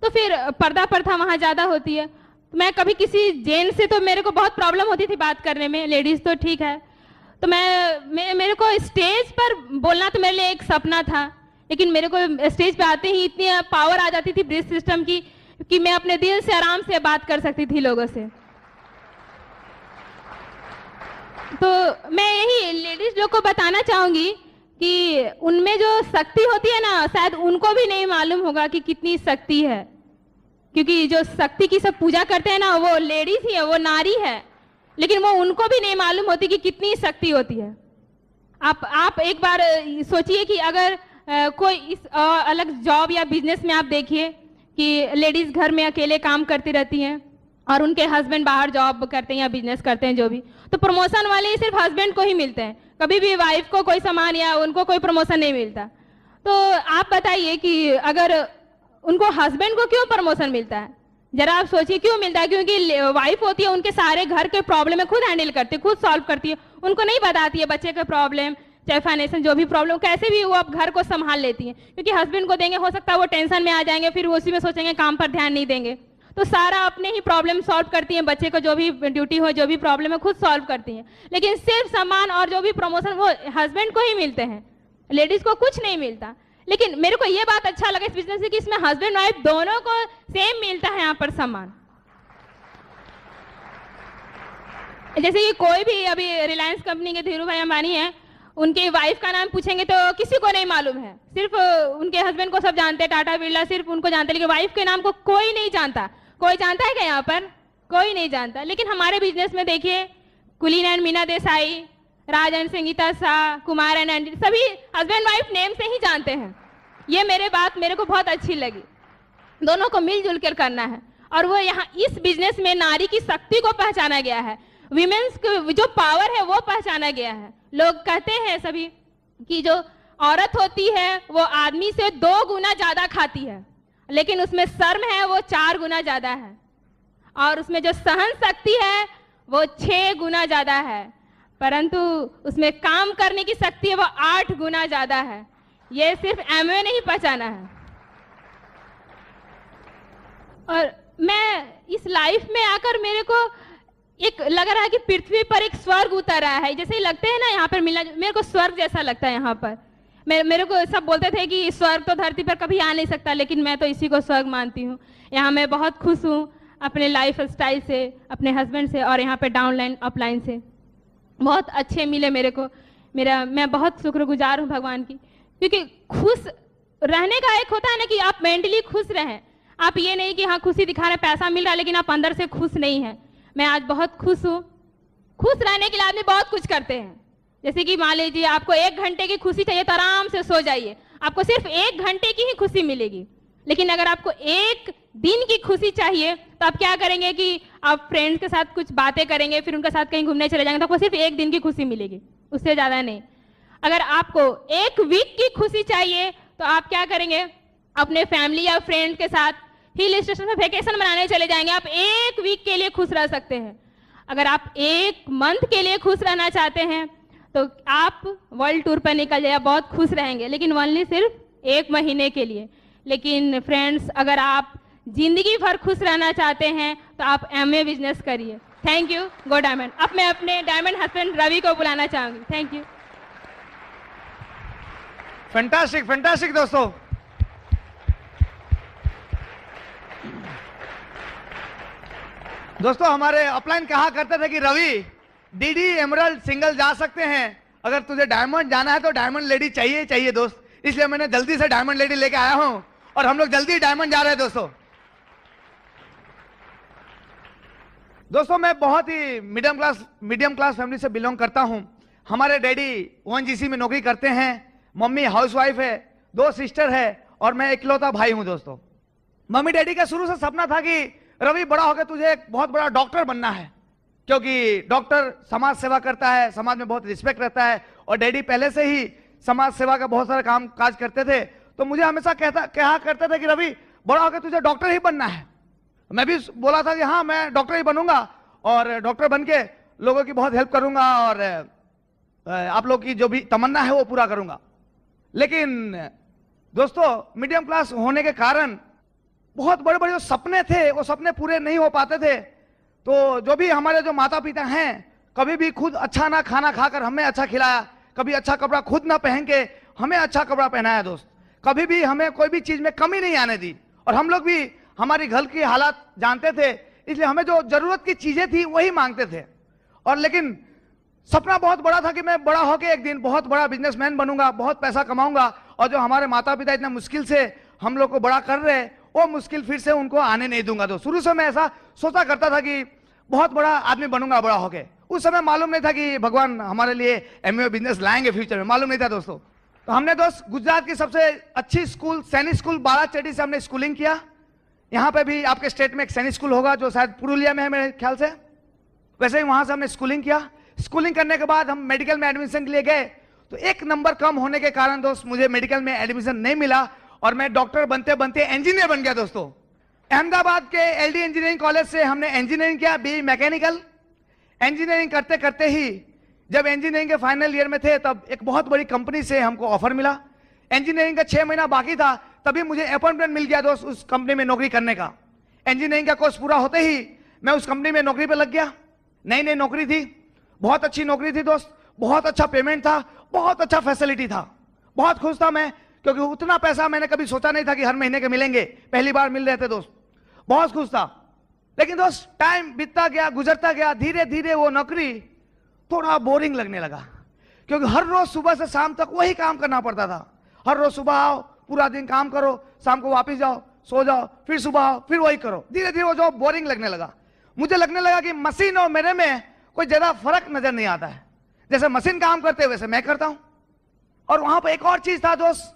तो फिर पर्दा प्रथा वहाँ ज़्यादा होती है। मैं कभी किसी जेंट्स से तो मेरे को बहुत प्रॉब्लम होती थी बात करने में, लेडीज़ तो ठीक है, तो मेरे को स्टेज पर बोलना तो मेरे लिए एक सपना था, लेकिन मेरे को स्टेज पे आते ही इतनी पावर आ जाती थी ब्रिज सिस्टम की कि मैं अपने दिल से आराम से बात कर सकती थी लोगों से। तो मैं यही लेडीज लोग को बताना चाहूंगी कि उनमें जो शक्ति होती है ना, शायद उनको भी नहीं मालूम होगा कि कितनी शक्ति है, क्योंकि जो शक्ति की सब पूजा करते हैं ना वो लेडीज ही है, वो नारी है, लेकिन वो उनको भी नहीं मालूम होती कि कितनी शक्ति होती है। आप एक बार सोचिए कि अगर कोई इस अलग जॉब या बिजनेस में आप देखिए कि लेडीज घर में अकेले काम करती रहती हैं और उनके हस्बैंड बाहर जॉब करते हैं या बिजनेस करते हैं जो भी, तो प्रमोशन वाले सिर्फ हस्बैंड को ही मिलते हैं, कभी भी वाइफ को कोई सामान या उनको कोई प्रमोशन नहीं मिलता। तो आप बताइए कि अगर उनको हस्बैंड को क्यों प्रमोशन मिलता है, जरा आप सोचिए क्यों मिलता है? क्योंकि वाइफ होती है उनके सारे घर के प्रॉब्लम है खुद हैंडल करती है, खुद सॉल्व करती है, उनको नहीं बताती है बच्चे के प्रॉब्लम चाहे फाइनेंशियल जो भी प्रॉब्लम, कैसे भी वो अब घर को संभाल लेती हैं, क्योंकि हस्बैंड को देंगे हो सकता है वो टेंशन में आ जाएंगे, फिर वो उसी में सोचेंगे काम पर ध्यान नहीं देंगे, तो सारा अपने ही प्रॉब्लम सॉल्व करती हैं, बच्चे को जो भी ड्यूटी हो जो भी प्रॉब्लम है खुद सॉल्व करती हैं, लेकिन सिर्फ सामान और जो भी प्रमोशन वो हस्बैंड को ही मिलते हैं, लेडीज को कुछ नहीं मिलता। लेकिन मेरे को ये बात अच्छा लगा इस बिजनेस से कि इसमें हस्बैंड वाइफ दोनों को सेम मिलता है यहाँ पर सम्मान। जैसे कि कोई भी अभी रिलायंस कंपनी के धीरू भाई अंबानी है, उनके वाइफ का नाम पूछेंगे तो किसी को नहीं मालूम है, सिर्फ उनके हस्बैंड को सब जानते हैं, टाटा बिरला सिर्फ उनको जानते हैं, लेकिन वाइफ के नाम को कोई नहीं जानता। कोई जानता है क्या यहाँ पर? कोई नहीं जानता। लेकिन हमारे बिजनेस में देखिए कुलीन and Meena Desai, Raj and Sangeeta Shah, Kumar and Andy, सभी हस्बैंड वाइफ नेम से ही जानते हैं। ये मेरे को बहुत अच्छी लगी, दोनों को मिलजुल कर करना है। और वो यहाँ इस बिजनेस में नारी की शक्ति को पहचाना गया है, विमेन्स जो पावर है वो पहचाना गया है। लोग कहते हैं सभी कि जो औरत होती है वो आदमी से 2 गुना ज्यादा खाती है, लेकिन उसमें शर्म है वो 4 गुना ज्यादा है, और उसमें जो सहन शक्ति है वो 6 गुना ज्यादा है, परंतु उसमें काम करने की शक्ति है वो 8 गुना ज्यादा है। ये सिर्फ एमवे ने ही पहचाना है। और मैं इस लाइफ में आकर मेरे को एक लग रहा है कि पृथ्वी पर एक स्वर्ग उतर रहा है, जैसे ही लगते हैं ना यहाँ पर मिलना, मेरे को स्वर्ग जैसा लगता है यहाँ पर। मेरे को सब बोलते थे कि स्वर्ग तो धरती पर कभी आ नहीं सकता, लेकिन मैं तो इसी को स्वर्ग मानती हूँ। यहाँ मैं बहुत खुश हूँ अपने लाइफ स्टाइल से, अपने हस्बैंड से, और यहाँ पे डाउनलाइन अपलाइन से बहुत अच्छे मिले मेरे को। मैं बहुत शुक्रगुजार हूँ भगवान की, क्योंकि खुश रहने का एक होता है ना कि आप मेंटली खुश रहें, आप ये नहीं कि हाँ खुशी दिखा रहे पैसा मिल रहा है लेकिन आप अंदर से खुश नहीं है। मैं आज बहुत खुश हूँ। खुश रहने के लिए आदमी बहुत कुछ करते हैं, जैसे कि मान लीजिए आपको 1 घंटे की खुशी चाहिए तो आराम से सो जाइए, आपको सिर्फ 1 घंटे की ही खुशी मिलेगी। लेकिन अगर आपको 1 दिन की खुशी चाहिए तो आप क्या करेंगे कि आप फ्रेंड्स के साथ कुछ बातें करेंगे, फिर उनके साथ कहीं घूमने चले जाएंगे, तो आपको सिर्फ 1 दिन की खुशी मिलेगी, उससे ज़्यादा नहीं। अगर आपको 1 वीक की खुशी चाहिए तो आप क्या करेंगे, अपने फैमिली या फ्रेंड्स के साथ हिल स्टेशन में वेकेशन मनाने चले जाएंगे, आप 1 वीक के लिए खुश रह सकते हैं। अगर आप 1 मंथ के लिए खुश रहना चाहते हैं तो आप वर्ल्ड टूर पर निकल जाइए, बहुत खुश रहेंगे, लेकिन ओनली सिर्फ 1 महीने के लिए। लेकिन फ्रेंड्स, अगर आप जिंदगी भर खुश रहना चाहते हैं तो आप एमवे बिजनेस करिए। Thank you, go diamond. अब मैं अपने डायमंड हस्बैंड रवि को बुलाना चाहूंगी। Thank you. फैंटास्टिक फैंटास्टिक दोस्तों, दोस्तों हमारे अपलाइन कहा करते थे कि रवि डीडी एमरल्ड सिंगल जा सकते हैं, अगर तुझे डायमंड जाना है तो डायमंड लेडी चाहिए चाहिए दोस्त, इसलिए मैंने जल्दी से डायमंड लेडी लेके आया हूं और हम लोग जल्दी डायमंड जा रहे हैं दोस्तों। दोस्तों मैं बहुत ही मीडियम क्लास फैमिली से बिलोंग करता हूं। हमारे डैडी ओएनजीसी में नौकरी करते हैं, मम्मी हाउसवाइफ है, 2 सिस्टर है और मैं इकलौता भाई हूं दोस्तों। मम्मी डैडी का शुरू से सपना था कि रवि बड़ा होकर तुझे एक बहुत बड़ा डॉक्टर बनना है, क्योंकि डॉक्टर समाज सेवा करता है, समाज में बहुत रिस्पेक्ट रहता है और डैडी पहले से ही समाज सेवा का बहुत सारा काम काज करते थे। तो मुझे हमेशा कहा करते थे कि रवि बड़ा होकर तुझे डॉक्टर ही बनना है। मैं भी बोला था कि हाँ मैं डॉक्टर ही बनूंगा और डॉक्टर बन के लोगों की बहुत हेल्प करूंगा और आप लोग की जो भी तमन्ना है वो पूरा करूंगा। लेकिन दोस्तों मीडियम क्लास होने के कारण बहुत बड़े बड़े जो सपने थे वो सपने पूरे नहीं हो पाते थे। तो जो भी हमारे जो माता पिता हैं कभी भी खुद अच्छा ना खाना खाकर हमें अच्छा खिलाया, कभी अच्छा कपड़ा खुद ना पहन के हमें अच्छा कपड़ा पहनाया दोस्त, कभी भी हमें कोई भी चीज में कमी नहीं आने दी। और हम लोग भी हमारी घर की हालात जानते थे, इसलिए हमें जो जरूरत की चीजें थी वही मांगते थे। और लेकिन सपना बहुत बड़ा था कि मैं बड़ा होकर एक दिन बहुत बड़ा बिजनेसमैन बनूंगा, बहुत पैसा कमाऊंगा और जो हमारे माता पिता इतना मुश्किल से हम लोग को बड़ा कर रहे हैं वो मुश्किल फिर से उनको आने नहीं दूंगा। तो शुरू से मैं ऐसा सोचा करता था कि बहुत बड़ा आदमी बनूंगा बड़ा होके। उस समय मालूम नहीं था कि भगवान हमारे लिए एमए बिजनेस लाएंगे फ्यूचर में, मालूम नहीं था दोस्तों। तो हमने दोस्त गुजरात की सबसे अच्छी स्कूल सैनिक स्कूल बाराचेड़ी से हमने स्कूलिंग किया। यहाँ पे भी आपके स्टेट में एक सैनिक स्कूल होगा जो शायद पुरुलिया में है मेरे ख्याल से, वैसे ही वहां से हमने स्कूलिंग किया। स्कूलिंग करने के बाद हम मेडिकल में एडमिशन के लिए गए, तो 1 नंबर कम होने के कारण दोस्त मुझे मेडिकल में एडमिशन नहीं मिला और मैं डॉक्टर बनते बनते इंजीनियर बन गया दोस्तों। अहमदाबाद के एलडी इंजीनियरिंग कॉलेज से हमने इंजीनियरिंग किया, बी मैकेनिकल। इंजीनियरिंग करते करते ही जब इंजीनियरिंग के फाइनल ईयर में थे तब एक बहुत बड़ी कंपनी से हमको ऑफर मिला। इंजीनियरिंग का 6 महीना बाकी था तभी मुझे अपॉइंटमेंट मिल गया दोस्त उस कंपनी में नौकरी करने का। इंजीनियरिंग का कोर्स पूरा होते ही मैं उस कंपनी में नौकरी पे लग गया। नई नई नौकरी थी, बहुत अच्छी नौकरी थी दोस्त, बहुत अच्छा पेमेंट था, बहुत अच्छा फैसिलिटी था, बहुत खुश था मैं, क्योंकि उतना पैसा मैंने कभी सोचा नहीं था कि हर महीने के मिलेंगे, पहली बार मिल रहे थे दोस्त, बहुत खुश था। लेकिन दोस्त टाइम बीतता गया, गुजरता गया, धीरे धीरे वो नौकरी थोड़ा बोरिंग लगने लगा, क्योंकि हर रोज सुबह से शाम तक वही काम करना पड़ता था। हर रोज सुबह आओ, पूरा दिन काम करो, शाम को वापस जाओ, सो जाओ, फिर सुबह आओ, फिर वही करो। धीरे धीरे वो जॉब बोरिंग लगने लगा। मुझे लगने लगा कि मशीन और मेरे में कोई ज्यादा फर्क नजर नहीं आता है, जैसे मशीन काम करते वैसे मैं करता हूं। और वहां पर एक और चीज था दोस्त,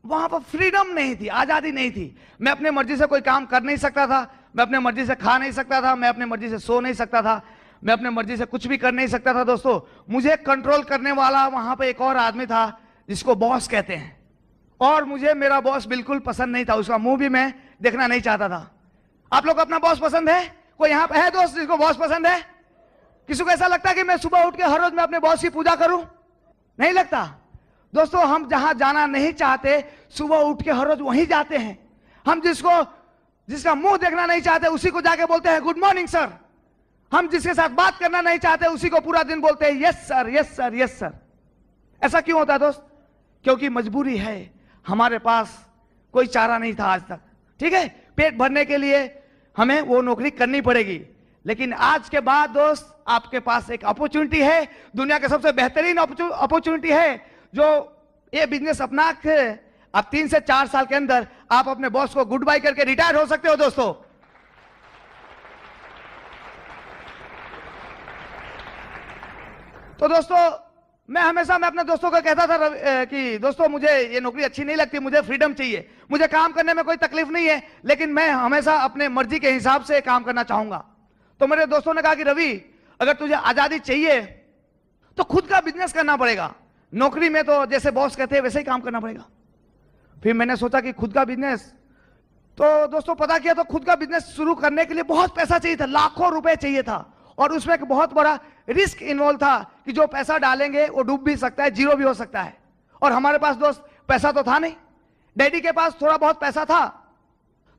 वहां पर फ्रीडम नहीं थी, आजादी नहीं थी। मैं अपने मर्जी से कोई काम कर नहीं सकता था, मैं अपने मर्जी से खा नहीं सकता था, मैं अपने मर्जी से सो नहीं सकता था, मैं अपने मर्जी से कुछ भी कर नहीं सकता था दोस्तों। मुझे कंट्रोल करने वाला वहां पे एक और आदमी था जिसको बॉस कहते हैं, और मुझे मेरा बॉस बिल्कुल पसंद नहीं था, उसका मुंह भी मैं देखना नहीं चाहता था। आप लोग को अपना बॉस पसंद है? कोई यहाँ पे है दोस्त जिसको बॉस पसंद है? किसी को ऐसा लगता है कि मैं सुबह उठ के हर रोज मैं अपने बॉस की पूजा करूं? नहीं लगता दोस्तों। हम जहां जाना नहीं चाहते सुबह उठ के हर रोज वहीं जाते हैं। हम जिसका मुंह देखना नहीं चाहते उसी को जाके बोलते हैं गुड मॉर्निंग सर। हम जिसके साथ बात करना नहीं चाहते उसी को पूरा दिन बोलते हैं yes sir, yes sir, yes sir. ऐसा क्यों होता है दोस्त? क्योंकि मजबूरी है, हमारे पास कोई चारा नहीं था आज तक। ठीक है, पेट भरने के लिए हमें वो नौकरी करनी पड़ेगी। लेकिन आज के बाद दोस्त आपके पास एक अपॉर्चुनिटी है, दुनिया के सबसे बेहतरीन अपॉर्चुनिटी है, जो ये बिजनेस अपना के आप 3 से 4 साल के अंदर आप अपने बॉस को गुड बाय करके रिटायर हो सकते हो दोस्तों। तो दोस्तों मैं अपने दोस्तों को कहता था कि दोस्तों मुझे ये नौकरी अच्छी नहीं लगती, मुझे फ्रीडम चाहिए, मुझे काम करने में कोई तकलीफ नहीं है, लेकिन मैं हमेशा अपने मर्जी के हिसाब से काम करना चाहूंगा। तो मेरे दोस्तों ने कहा कि रवि अगर तुझे आजादी चाहिए तो खुद का बिजनेस करना पड़ेगा, नौकरी में तो जैसे बॉस कहते हैं वैसे ही काम करना पड़ेगा। फिर मैंने सोचा कि खुद का बिजनेस, तो दोस्तों पता किया तो खुद का बिजनेस शुरू करने के लिए बहुत पैसा चाहिए था, लाखों रुपए चाहिए था, और उसमें एक बहुत बड़ा रिस्क इन्वॉल्व था कि जो पैसा डालेंगे वो डूब भी सकता है, जीरो भी हो सकता है। और हमारे पास दोस्त पैसा तो था नहीं, डैडी के पास थोड़ा बहुत पैसा था,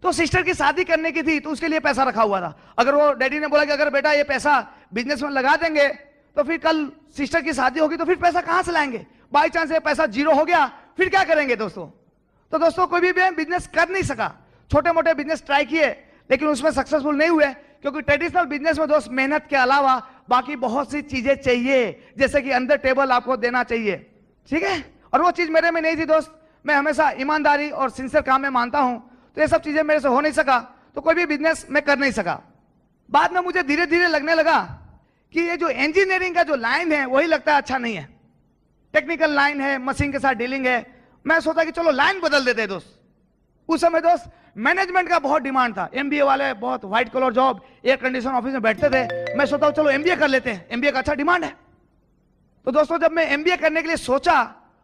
तो सिस्टर की शादी करने की थी तो उसके लिए पैसा रखा हुआ था। अगर वो डैडी ने बोला कि अगर बेटा ये पैसा बिजनेस में लगा देंगे तो फिर कल सिस्टर की शादी होगी तो फिर पैसा कहां से लाएंगे, बाई चांस ये पैसा जीरो हो गया फिर क्या करेंगे दोस्तों। तो दोस्तों कोई भी बिजनेस कर नहीं सका, छोटे मोटे बिजनेस ट्राई किए लेकिन उसमें सक्सेसफुल नहीं हुए, क्योंकि ट्रेडिशनल बिजनेस में दोस्त मेहनत के अलावा बाकी बहुत सी चीजें चाहिए, जैसे कि अंदर टेबल आपको देना चाहिए, ठीक है। और वो चीज मेरे में नहीं थी दोस्त। मैं हमेशा ईमानदारी और सिंसियर काम में मानता हूं, तो ये सब चीजें मेरे से हो नहीं सका, तो कोई भी बिजनेस मैं कर नहीं सका। बाद में मुझे धीरे धीरे लगने लगा कि ये जो इंजीनियरिंग का जो लाइन है वही लगता है अच्छा नहीं है, टेक्निकल लाइन है, मशीन के साथ डीलिंग है। मैं सोचा कि चलो लाइन बदल देते हैं दोस्त। उस समय दोस्त मैनेजमेंट का बहुत डिमांड था, एमबीए वाले बहुत white collar job air condition office में बैठते थे। मैं सोचा चलो एमबीए कर लेते हैं, एमबीए का अच्छा डिमांड है। तो दोस्तों जब मैं एमबीए करने के लिए सोचा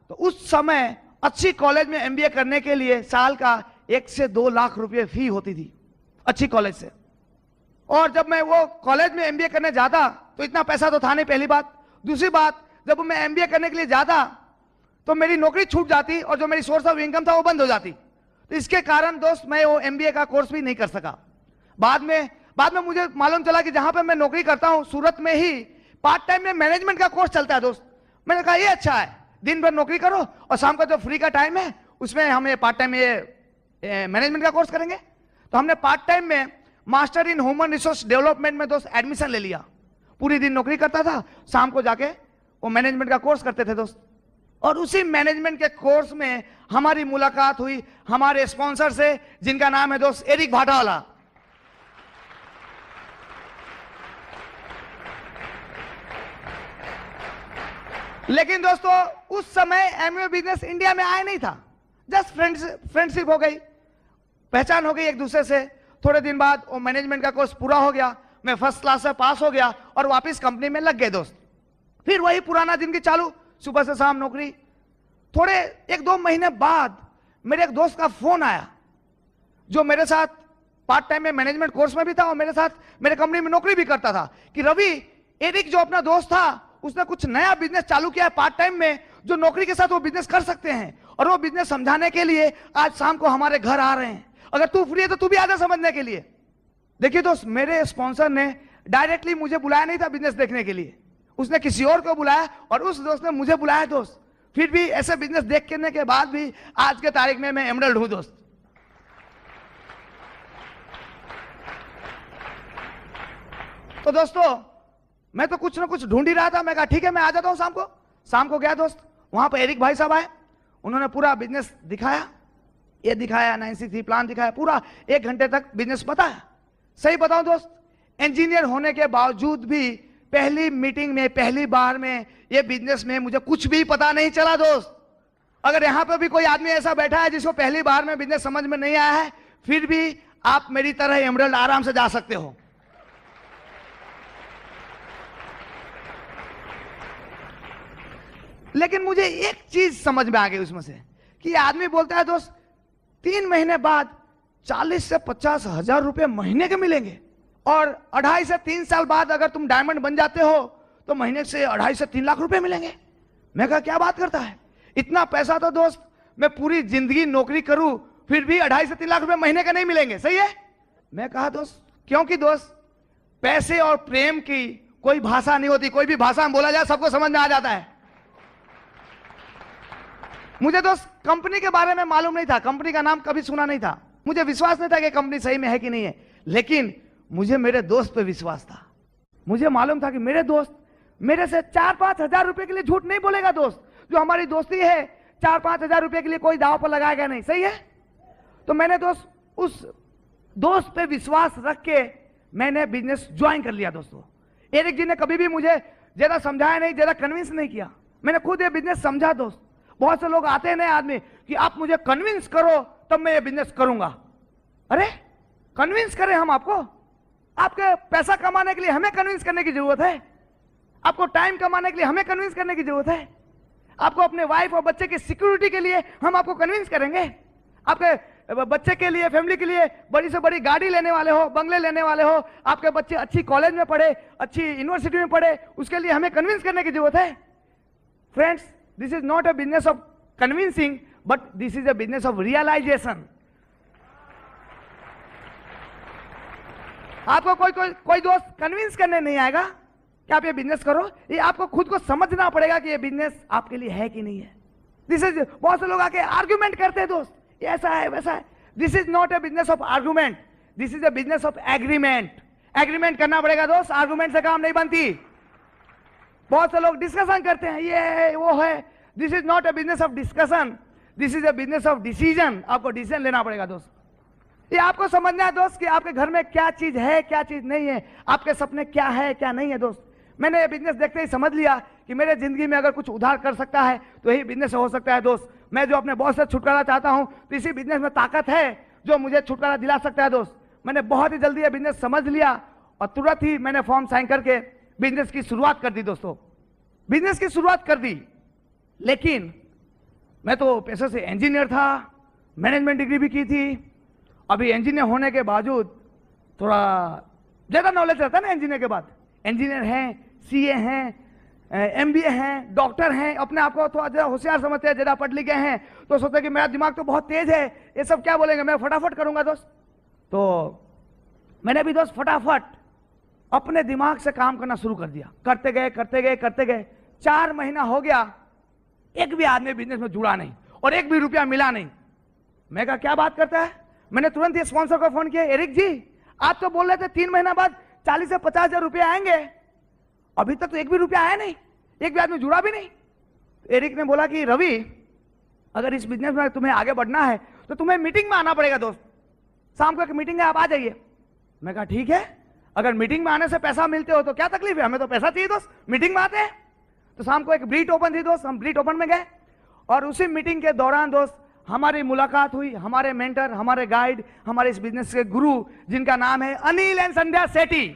तो उस समय अच्छी कॉलेज में एमबीए करने के लिए साल का 1 से 2 लाख रुपए फी होती थी अच्छी कॉलेज से। और जब मैं वो कॉलेज में एमबीए करने जाता तो इतना पैसा तो था नहीं, पहली बात। दूसरी बात, जब मैं एमबीए करने के लिए जाता तो मेरी नौकरी छूट जाती और जो मेरी सोर्स ऑफ इनकम था वो बंद हो जाती। तो इसके कारण दोस्त मैं वो एमबीए का कोर्स भी नहीं कर सका। बाद में मुझे मालूम चला कि जहां पे मैं नौकरी करता हूं सूरत में ही पार्ट टाइम में मैनेजमेंट का कोर्स चलता है दोस्त। मैंने कहा ये अच्छा है, दिन भर नौकरी करो और शाम का जो फ्री का टाइम है उसमें हम ये पार्ट टाइम ये मैनेजमेंट का कोर्स करेंगे। तो हमने पार्ट टाइम में master in human resource development में दोस्त एडमिशन ले लिया। पूरी दिन नौकरी करता था, शाम को जाके वो मैनेजमेंट का कोर्स करते थे दोस्त। और उसी मैनेजमेंट के कोर्स में हमारी मुलाकात हुई हमारे स्पॉन्सर से, जिनका नाम है दोस्त एरिक भाटावाला। लेकिन दोस्तों उस समय एमवे बिजनेस इंडिया में आया नहीं था, जस्ट फ्रेंडशिप हो गई, पहचान हो गई एक दूसरे से। थोड़े दिन बाद वो मैनेजमेंट का कोर्स पूरा हो गया, मैं फर्स्ट क्लास से पास हो गया और वापस कंपनी में लग गए दोस्त। फिर वही पुराना जिंदगी चालू, सुबह से शाम नौकरी। थोड़े 1-2 महीने बाद मेरे एक दोस्त का फोन आया जो मेरे साथ पार्ट टाइम में मैनेजमेंट कोर्स में भी था और मेरे साथ मेरे कंपनी में नौकरी भी करता था, कि रवि, एरिक जो अपना दोस्त था उसने कुछ नया बिजनेस चालू किया है पार्ट टाइम में, जो नौकरी के साथ वो बिजनेस कर सकते हैं, और वो बिजनेस समझाने के लिए आज शाम को हमारे घर आ रहे हैं। अगर तू फ्री है तो तू भी आजा समझने के लिए। देखिए दोस्त, मेरे स्पॉन्सर ने डायरेक्टली मुझे बुलाया नहीं था बिजनेस देखने के लिए, उसने किसी और को बुलाया और उस दोस्त ने मुझे बुलाया दोस्त। फिर भी ऐसे बिजनेस देखने के बाद भी आज के तारीख में मैं एमरल्ड हूं दोस्त। तो दोस्तों मैं तो कुछ ना कुछ ढूंढ ही रहा था। मैं कहा ठीक है मैं आ जाता हूं शाम को। शाम को गया दोस्त, वहां पर एरिक भाई साहब आए, उन्होंने पूरा बिजनेस दिखाया, ये दिखाया, 963 प्लान दिखाया, पूरा 1 घंटे तक बिजनेस बताया। सही बताऊं दोस्त, इंजीनियर होने के बावजूद भी पहली मीटिंग में, पहली बार में ये बिजनेस में मुझे कुछ भी पता नहीं चला दोस्त। अगर यहां पर भी कोई आदमी ऐसा बैठा है जिसको पहली बार में बिजनेस समझ में नहीं आया है, फिर भी आप मेरी तरह एमरल्ड आराम से जा सकते हो। लेकिन मुझे एक चीज समझ में आ गई उसमें से, कि आदमी बोलता है दोस्त 3 महीने बाद 40 से 50 हजार रुपए महीने के मिलेंगे, और 2.5 से 3 साल बाद अगर तुम डायमंड बन जाते हो तो महीने से 2.5 से 3 लाख रुपए मिलेंगे। मैं कहा क्या बात करता है, इतना पैसा तो दोस्त मैं पूरी जिंदगी नौकरी करूं फिर भी 2.5 से 3 लाख रुपए महीने का नहीं मिलेंगे, सही है। मैं कहा दोस्त क्योंकि दोस्त पैसे और प्रेम की कोई भाषा नहीं होती, कोई भी भाषा में बोला जाए सबको समझ में आ जाता है। मुझे दोस्त कंपनी के बारे में मालूम नहीं था, कंपनी का नाम कभी सुना नहीं था, मुझे विश्वास नहीं था कि कंपनी सही में है कि नहीं है, लेकिन मुझे मेरे दोस्त पे विश्वास था। मुझे मालूम था कि मेरे दोस्त मेरे से 4-5 हजार रुपए के लिए झूठ नहीं बोलेगा दोस्त। जो हमारी दोस्ती है 4-5 हजार रुपए के लिए कोई दाव पर लगाएगा नहीं, सही है। तो मैंने दोस्त उस दोस्त पे विश्वास रख के मैंने बिजनेस ज्वाइन कर लिया दोस्तों। एरिक जी ने कभी भी मुझे ज्यादा समझाया नहीं, ज्यादा कन्विंस नहीं किया, मैंने खुद ये बिजनेस समझा दोस्त। बहुत से लोग आते हैं नए आदमी कि आप मुझे कन्विंस करो तब मैं ये बिजनेस करूंगा। अरे कन्विंस करें हम आपको? आपके पैसा कमाने के लिए हमें कन्विंस करने की जरूरत है, आपको टाइम कमाने के लिए हमें कन्विंस करने की जरूरत है, आपको अपने वाइफ और बच्चे की सिक्योरिटी के लिए हम आपको कन्विंस करेंगे, आपके बच्चे के लिए, फैमिली के लिए बड़ी से बड़ी गाड़ी लेने वाले हो, बंगले लेने वाले हो, आपके बच्चे अच्छी कॉलेज में पढ़े, अच्छी यूनिवर्सिटी में पढ़े, उसके लिए हमें कन्विंस करने की जरूरत है। Friends, this is not a business of convincing, but this is a business of realization. आपको कोई दोस्त कन्विंस करने नहीं आएगा कि आप ये बिजनेस करो, ये आपको खुद को समझना पड़ेगा कि ये बिजनेस आपके लिए है कि नहीं है। दिस इज, बहुत से लोग आके आर्ग्यूमेंट करते हैं दोस्त, ये ऐसा है वैसा है। This is not a business of argument, this is a business of agreement. Agreement करना पड़ेगा दोस्त, आर्गुमेंट से काम नहीं बनती। बहुत से लोग डिस्कशन करते हैं, ये वो है। This is not a business of discussion, this is a business of decision. आपको डिसीजन लेना पड़ेगा दोस्त। ये आपको समझना है दोस्त कि आपके घर में क्या चीज है, क्या चीज नहीं है, आपके सपने क्या है, क्या नहीं है दोस्त। मैंने ये बिजनेस देखते ही समझ लिया कि मेरे जिंदगी में अगर कुछ उधार कर सकता है तो यही बिजनेस हो सकता है दोस्त। मैं जो अपने बॉस से छुटकारा चाहता हूं तो इसी बिजनेस में ताकत है जो मुझे छुटकारा दिला सकता है दोस्त। मैंने बहुत ही जल्दी ये बिजनेस समझ लिया और तुरंत ही मैंने फॉर्म साइन करके बिजनेस की शुरुआत कर दी दोस्तों। बिजनेस की शुरुआत कर दी, लेकिन मैं तो पेशे से इंजीनियर था, मैनेजमेंट डिग्री भी की थी। अभी इंजीनियर होने के बावजूद थोड़ा ज्यादा नॉलेज रहता है ना इंजीनियर के बाद। इंजीनियर हैं, सीए हैं, एमबीए हैं, डॉक्टर हैं, अपने आप को थोड़ा ज्यादा होशियार समझते हैं, ज्यादा पढ़ लिखे हैं, तो सोचते हैं कि मेरा दिमाग तो बहुत तेज है, ये सब क्या बोलेंगे, मैं फटाफट करूंगा दोस्त। तो मैंने भी दोस्त फटाफट अपने दिमाग से काम करना शुरू कर दिया। करते गए करते गए करते गए 4 महीना हो गया, एक भी आदमी बिजनेस में जुड़ा नहीं और एक भी रुपया मिला नहीं। मैं कहा क्या बात करता है। मैंने तुरंत ये स्पॉन्सर को फोन किया, एरिक जी आप तो बोल रहे थे 3 महीना बाद 40 से 50 हजार रुपये आएंगे, अभी तक तो एक भी रुपया आया नहीं, एक भी आदमी जुड़ा भी नहीं। एरिक ने बोला कि रवि अगर इस बिजनेस में तुम्हें आगे बढ़ना है तो तुम्हें मीटिंग में आना पड़ेगा दोस्त, शाम को एक मीटिंग है, आप आ जाइए। मैं कहा ठीक है, अगर मीटिंग में आने से पैसा मिलते हो तो क्या तकलीफ है, हमें तो पैसा चाहिए दोस्त, मीटिंग में आते हैं। तो शाम को एक ब्रीट ओपन थी दोस्त, हम ब्रीट ओपन में गए और उसी मीटिंग के दौरान दोस्त हमारी मुलाकात हुई। हमारे मेंटर, हमारे गाइड, हमारे इस बिजनेस के गुरु जिनका नाम है अनिल एंड संध्या सेठी।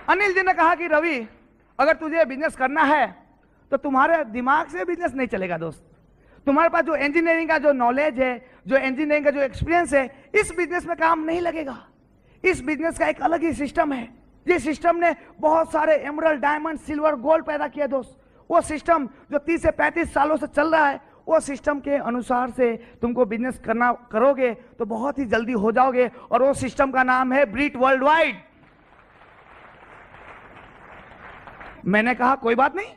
अनिल जी ने कहा कि रवि अगर तुझे बिजनेस करना है तो तुम्हारे दिमाग से बिजनेस नहीं चलेगा दोस्त, तुम्हारे पास जो इंजीनियरिंग का जो नॉलेज है, जो इंजीनियरिंग का जो एक्सपीरियंस है, इस बिजनेस में काम नहीं लगेगा। इस बिजनेस का एक अलग ही सिस्टम है, ये सिस्टम ने बहुत सारे एमरल्ड, डायमंड, सिल्वर, गोल्ड पैदा किया दोस्त। वो सिस्टम जो 30 से 35 सालों से चल रहा है, वो सिस्टम के अनुसार से तुमको बिजनेस करना करोगे तो बहुत ही जल्दी हो जाओगे, और वो सिस्टम का नाम है ब्रीट वर्ल्ड वाइड। मैंने कहा कोई बात नहीं,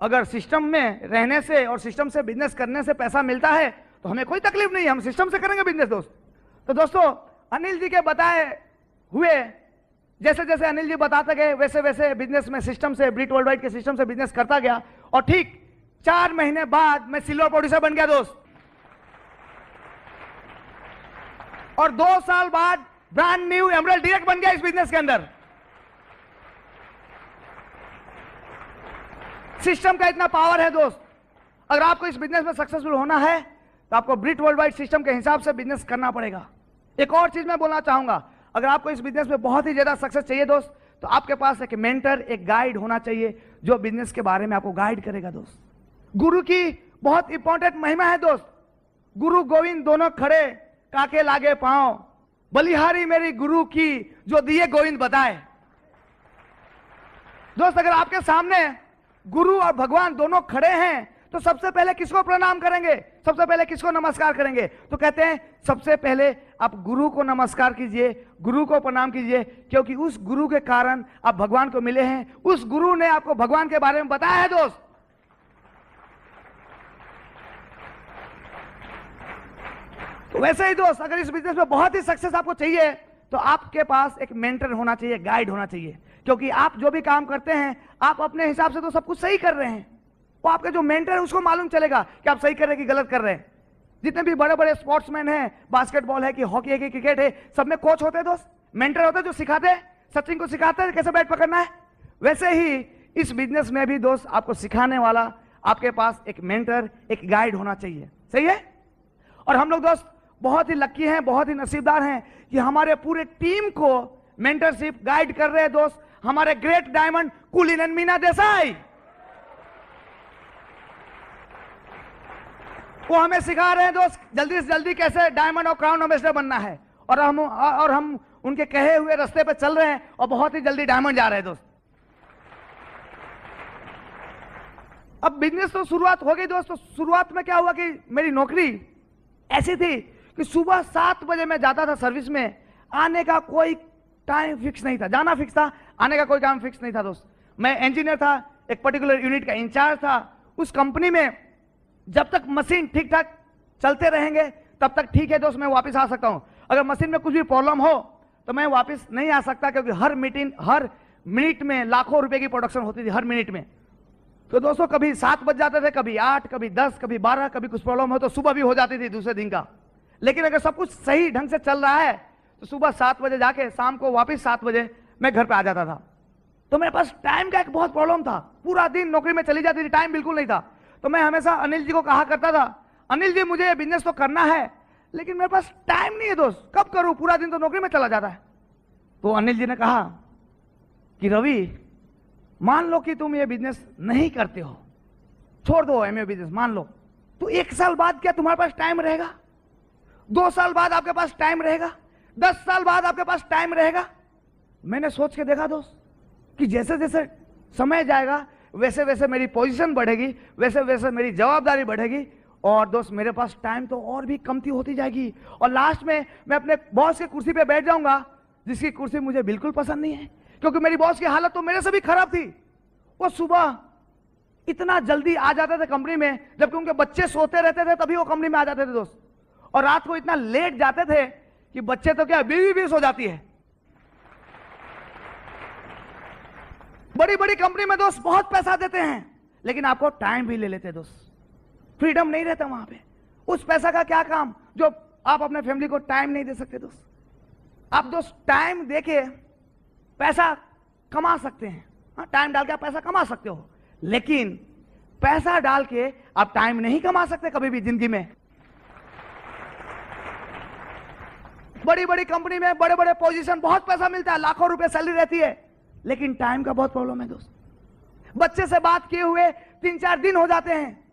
अगर सिस्टम में रहने से और सिस्टम से बिजनेस करने से पैसा मिलता है तो हमें कोई तकलीफ नहीं, हम सिस्टम से करेंगे बिजनेस दोस्त। तो दोस्तों अनिल जी के बताए हुए, जैसे जैसे अनिल जी बताते गए वैसे वैसे बिजनेस में सिस्टम से, ब्रीट वर्ल्ड वाइड के सिस्टम से बिजनेस करता गया, और ठीक 4 महीने बाद मैं सिल्वर प्रोड्यूसर बन गया दोस्त, और 2 साल बाद ब्रांड न्यू एमरल्ड डायरेक्ट बन गया इस बिजनेस के अंदर। सिस्टम का इतना पावर है दोस्त। अगर आपको इस बिजनेस में सक्सेसफुल होना है तो आपको ब्रीट वर्ल्ड वाइड सिस्टम के हिसाब से बिजनेस करना पड़ेगा। एक और चीज मैं बोलना चाहूंगा, अगर आपको इस बिजनेस में बहुत ही ज्यादा सक्सेस चाहिए दोस्त, तो आपके पास एक मेंटर, एक गाइड होना चाहिए जो बिजनेस के बारे में आपको गाइड करेगा दोस्त। गुरु की बहुत इंपॉर्टेंट महिमा है दोस्त। गुरु गोविंद दोनों खड़े, काके लागे पांव, बलिहारी मेरी गुरु की जो दिए गोविंद बताए। दोस्त अगर आपके सामने गुरु और भगवान दोनों खड़े हैं तो सबसे पहले किसको प्रणाम करेंगे, सबसे पहले किसको नमस्कार करेंगे? तो कहते हैं सबसे पहले आप गुरु को नमस्कार कीजिए, गुरु को प्रणाम कीजिए, क्योंकि उस गुरु के कारण आप भगवान को मिले हैं, उस गुरु ने आपको भगवान के बारे में बताया है दोस्त। तो वैसे ही दोस्त अगर इस बिजनेस में बहुत ही सक्सेस आपको चाहिए तो आपके पास एक मेंटर होना चाहिए, गाइड होना चाहिए, क्योंकि आप जो भी काम करते हैं आप अपने हिसाब से तो सब कुछ सही कर रहे हैं, वो आपका जो मेंटर है उसको मालूम चलेगा कि आप सही कर रहे हैं कि गलत कर रहे हैं। जितने भी बड़े बड़े स्पोर्ट्समैन हैं, बास्केटबॉल है कि हॉकी है कि क्रिकेट है, सब में कोच होते हैं दोस्त, मेंटर होते हैं जो सिखाते हैं। सचिन को सिखाते हैं कैसे बैट पकड़ना है, वैसे ही इस बिजनेस में भी दोस्त आपको सिखाने वाला आपके पास एक मेंटर, एक गाइड होना चाहिए। सही है? और हम लोग दोस्त बहुत ही लकी हैं, बहुत ही नसीबदार हैं कि हमारे पूरे टीम को मेंटरशिप, गाइड कर रहे हैं दोस्त हमारे ग्रेट डायमंड कुलीन एंड मीना देसाई। वो हमें सिखा रहे हैं दोस्त जल्दी से जल्दी कैसे डायमंड और क्राउन एम्बेसडर बनना है, और हम उनके कहे हुए रास्ते पे चल रहे हैं और बहुत ही जल्दी डायमंड जा रहे हैं दोस्त। अब बिजनेस तो शुरुआत हो गई दोस्त। तो शुरुआत में क्या हुआ कि मेरी नौकरी ऐसी थी कि सुबह 7 बजे मैं जाता था सर्विस में, आने का कोई टाइम फिक्स नहीं था, जाना फिक्स था, आने का कोई काम फिक्स नहीं था दोस्त। मैं इंजीनियर था, एक पर्टिकुलर यूनिट का इंचार्ज था। उस कंपनी में जब तक मशीन ठीक ठाक चलते रहेंगे तब तक ठीक है दोस्त, मैं वापस आ सकता हूं। अगर मशीन में कुछ भी प्रॉब्लम हो तो मैं वापस नहीं आ सकता, क्योंकि हर मिनट में लाखों रुपए की प्रोडक्शन होती थी, हर मिनट में। तो दोस्तों कभी 7 बज जाते थे, कभी 8, कभी 10, कभी 12, कभी कुछ प्रॉब्लम हो तो सुबह भी हो जाती थी दूसरे दिन का। लेकिन अगर सब कुछ सही ढंग से चल रहा है तो सुबह 7 बजे जाके शाम को वापस 7 बजे मैं घर पे आ जाता था। तो मेरे पास टाइम का एक बहुत प्रॉब्लम था, पूरा दिन नौकरी में चली जाती थी, टाइम बिल्कुल नहीं था। तो मैं हमेशा अनिल जी को कहा करता था, अनिल जी मुझे ये बिजनेस तो करना है लेकिन मेरे पास टाइम नहीं है दोस्त, कब करूं, पूरा दिन तो नौकरी में चला जाता है। तो अनिल जी ने कहा कि रवि, मान लो कि तुम ये बिजनेस नहीं करते हो, छोड़ दो एमए बिजनेस, मान लो, तो 1 साल बाद क्या तुम्हारे पास टाइम रहेगा? 2 साल बाद आपके पास टाइम रहेगा? 10 साल बाद आपके पास टाइम रहेगा? मैंने सोच के देखा दोस्त कि जैसे जैसे समय जाएगा वैसे वैसे मेरी पोजीशन बढ़ेगी, वैसे वैसे मेरी जवाबदारी बढ़ेगी, और दोस्त मेरे पास टाइम तो और भी कमती होती जाएगी, और लास्ट में मैं अपने बॉस की कुर्सी पे बैठ जाऊंगा, जिसकी कुर्सी मुझे बिल्कुल पसंद नहीं है, क्योंकि मेरी बॉस की हालत तो मेरे से भी खराब थी। वो सुबह इतना जल्दी आ जाते थे कंपनी में, जबकि उनके बच्चे सोते रहते थे तभी वो कंपनी में आ जाते थे दोस्त, और रात को इतना लेट जाते थे कि बच्चे तो क्या, बीवी भी सो जाती है। बड़ी बड़ी कंपनी में दोस्त बहुत पैसा देते हैं लेकिन आपको टाइम भी ले लेते हैं दोस्त, फ्रीडम नहीं रहता वहां पे। उस पैसा का क्या काम जो आप अपने फैमिली को टाइम नहीं दे सकते दोस्त। आप दोस्त टाइम देके पैसा कमा सकते हैं, हाँ, टाइम डाल के आप पैसा कमा सकते हो, लेकिन पैसा डाल के आप टाइम नहीं कमा सकते कभी भी जिंदगी में। बड़ी बड़ी कंपनी में बड़े बड़े पोजीशन, बहुत पैसा मिलता है, लाखों रुपए सैलरी रहती है, लेकिन टाइम का बहुत प्रॉब्लम है दोस्त। बच्चे से बात किए हुए 3-4 दिन हो जाते हैं,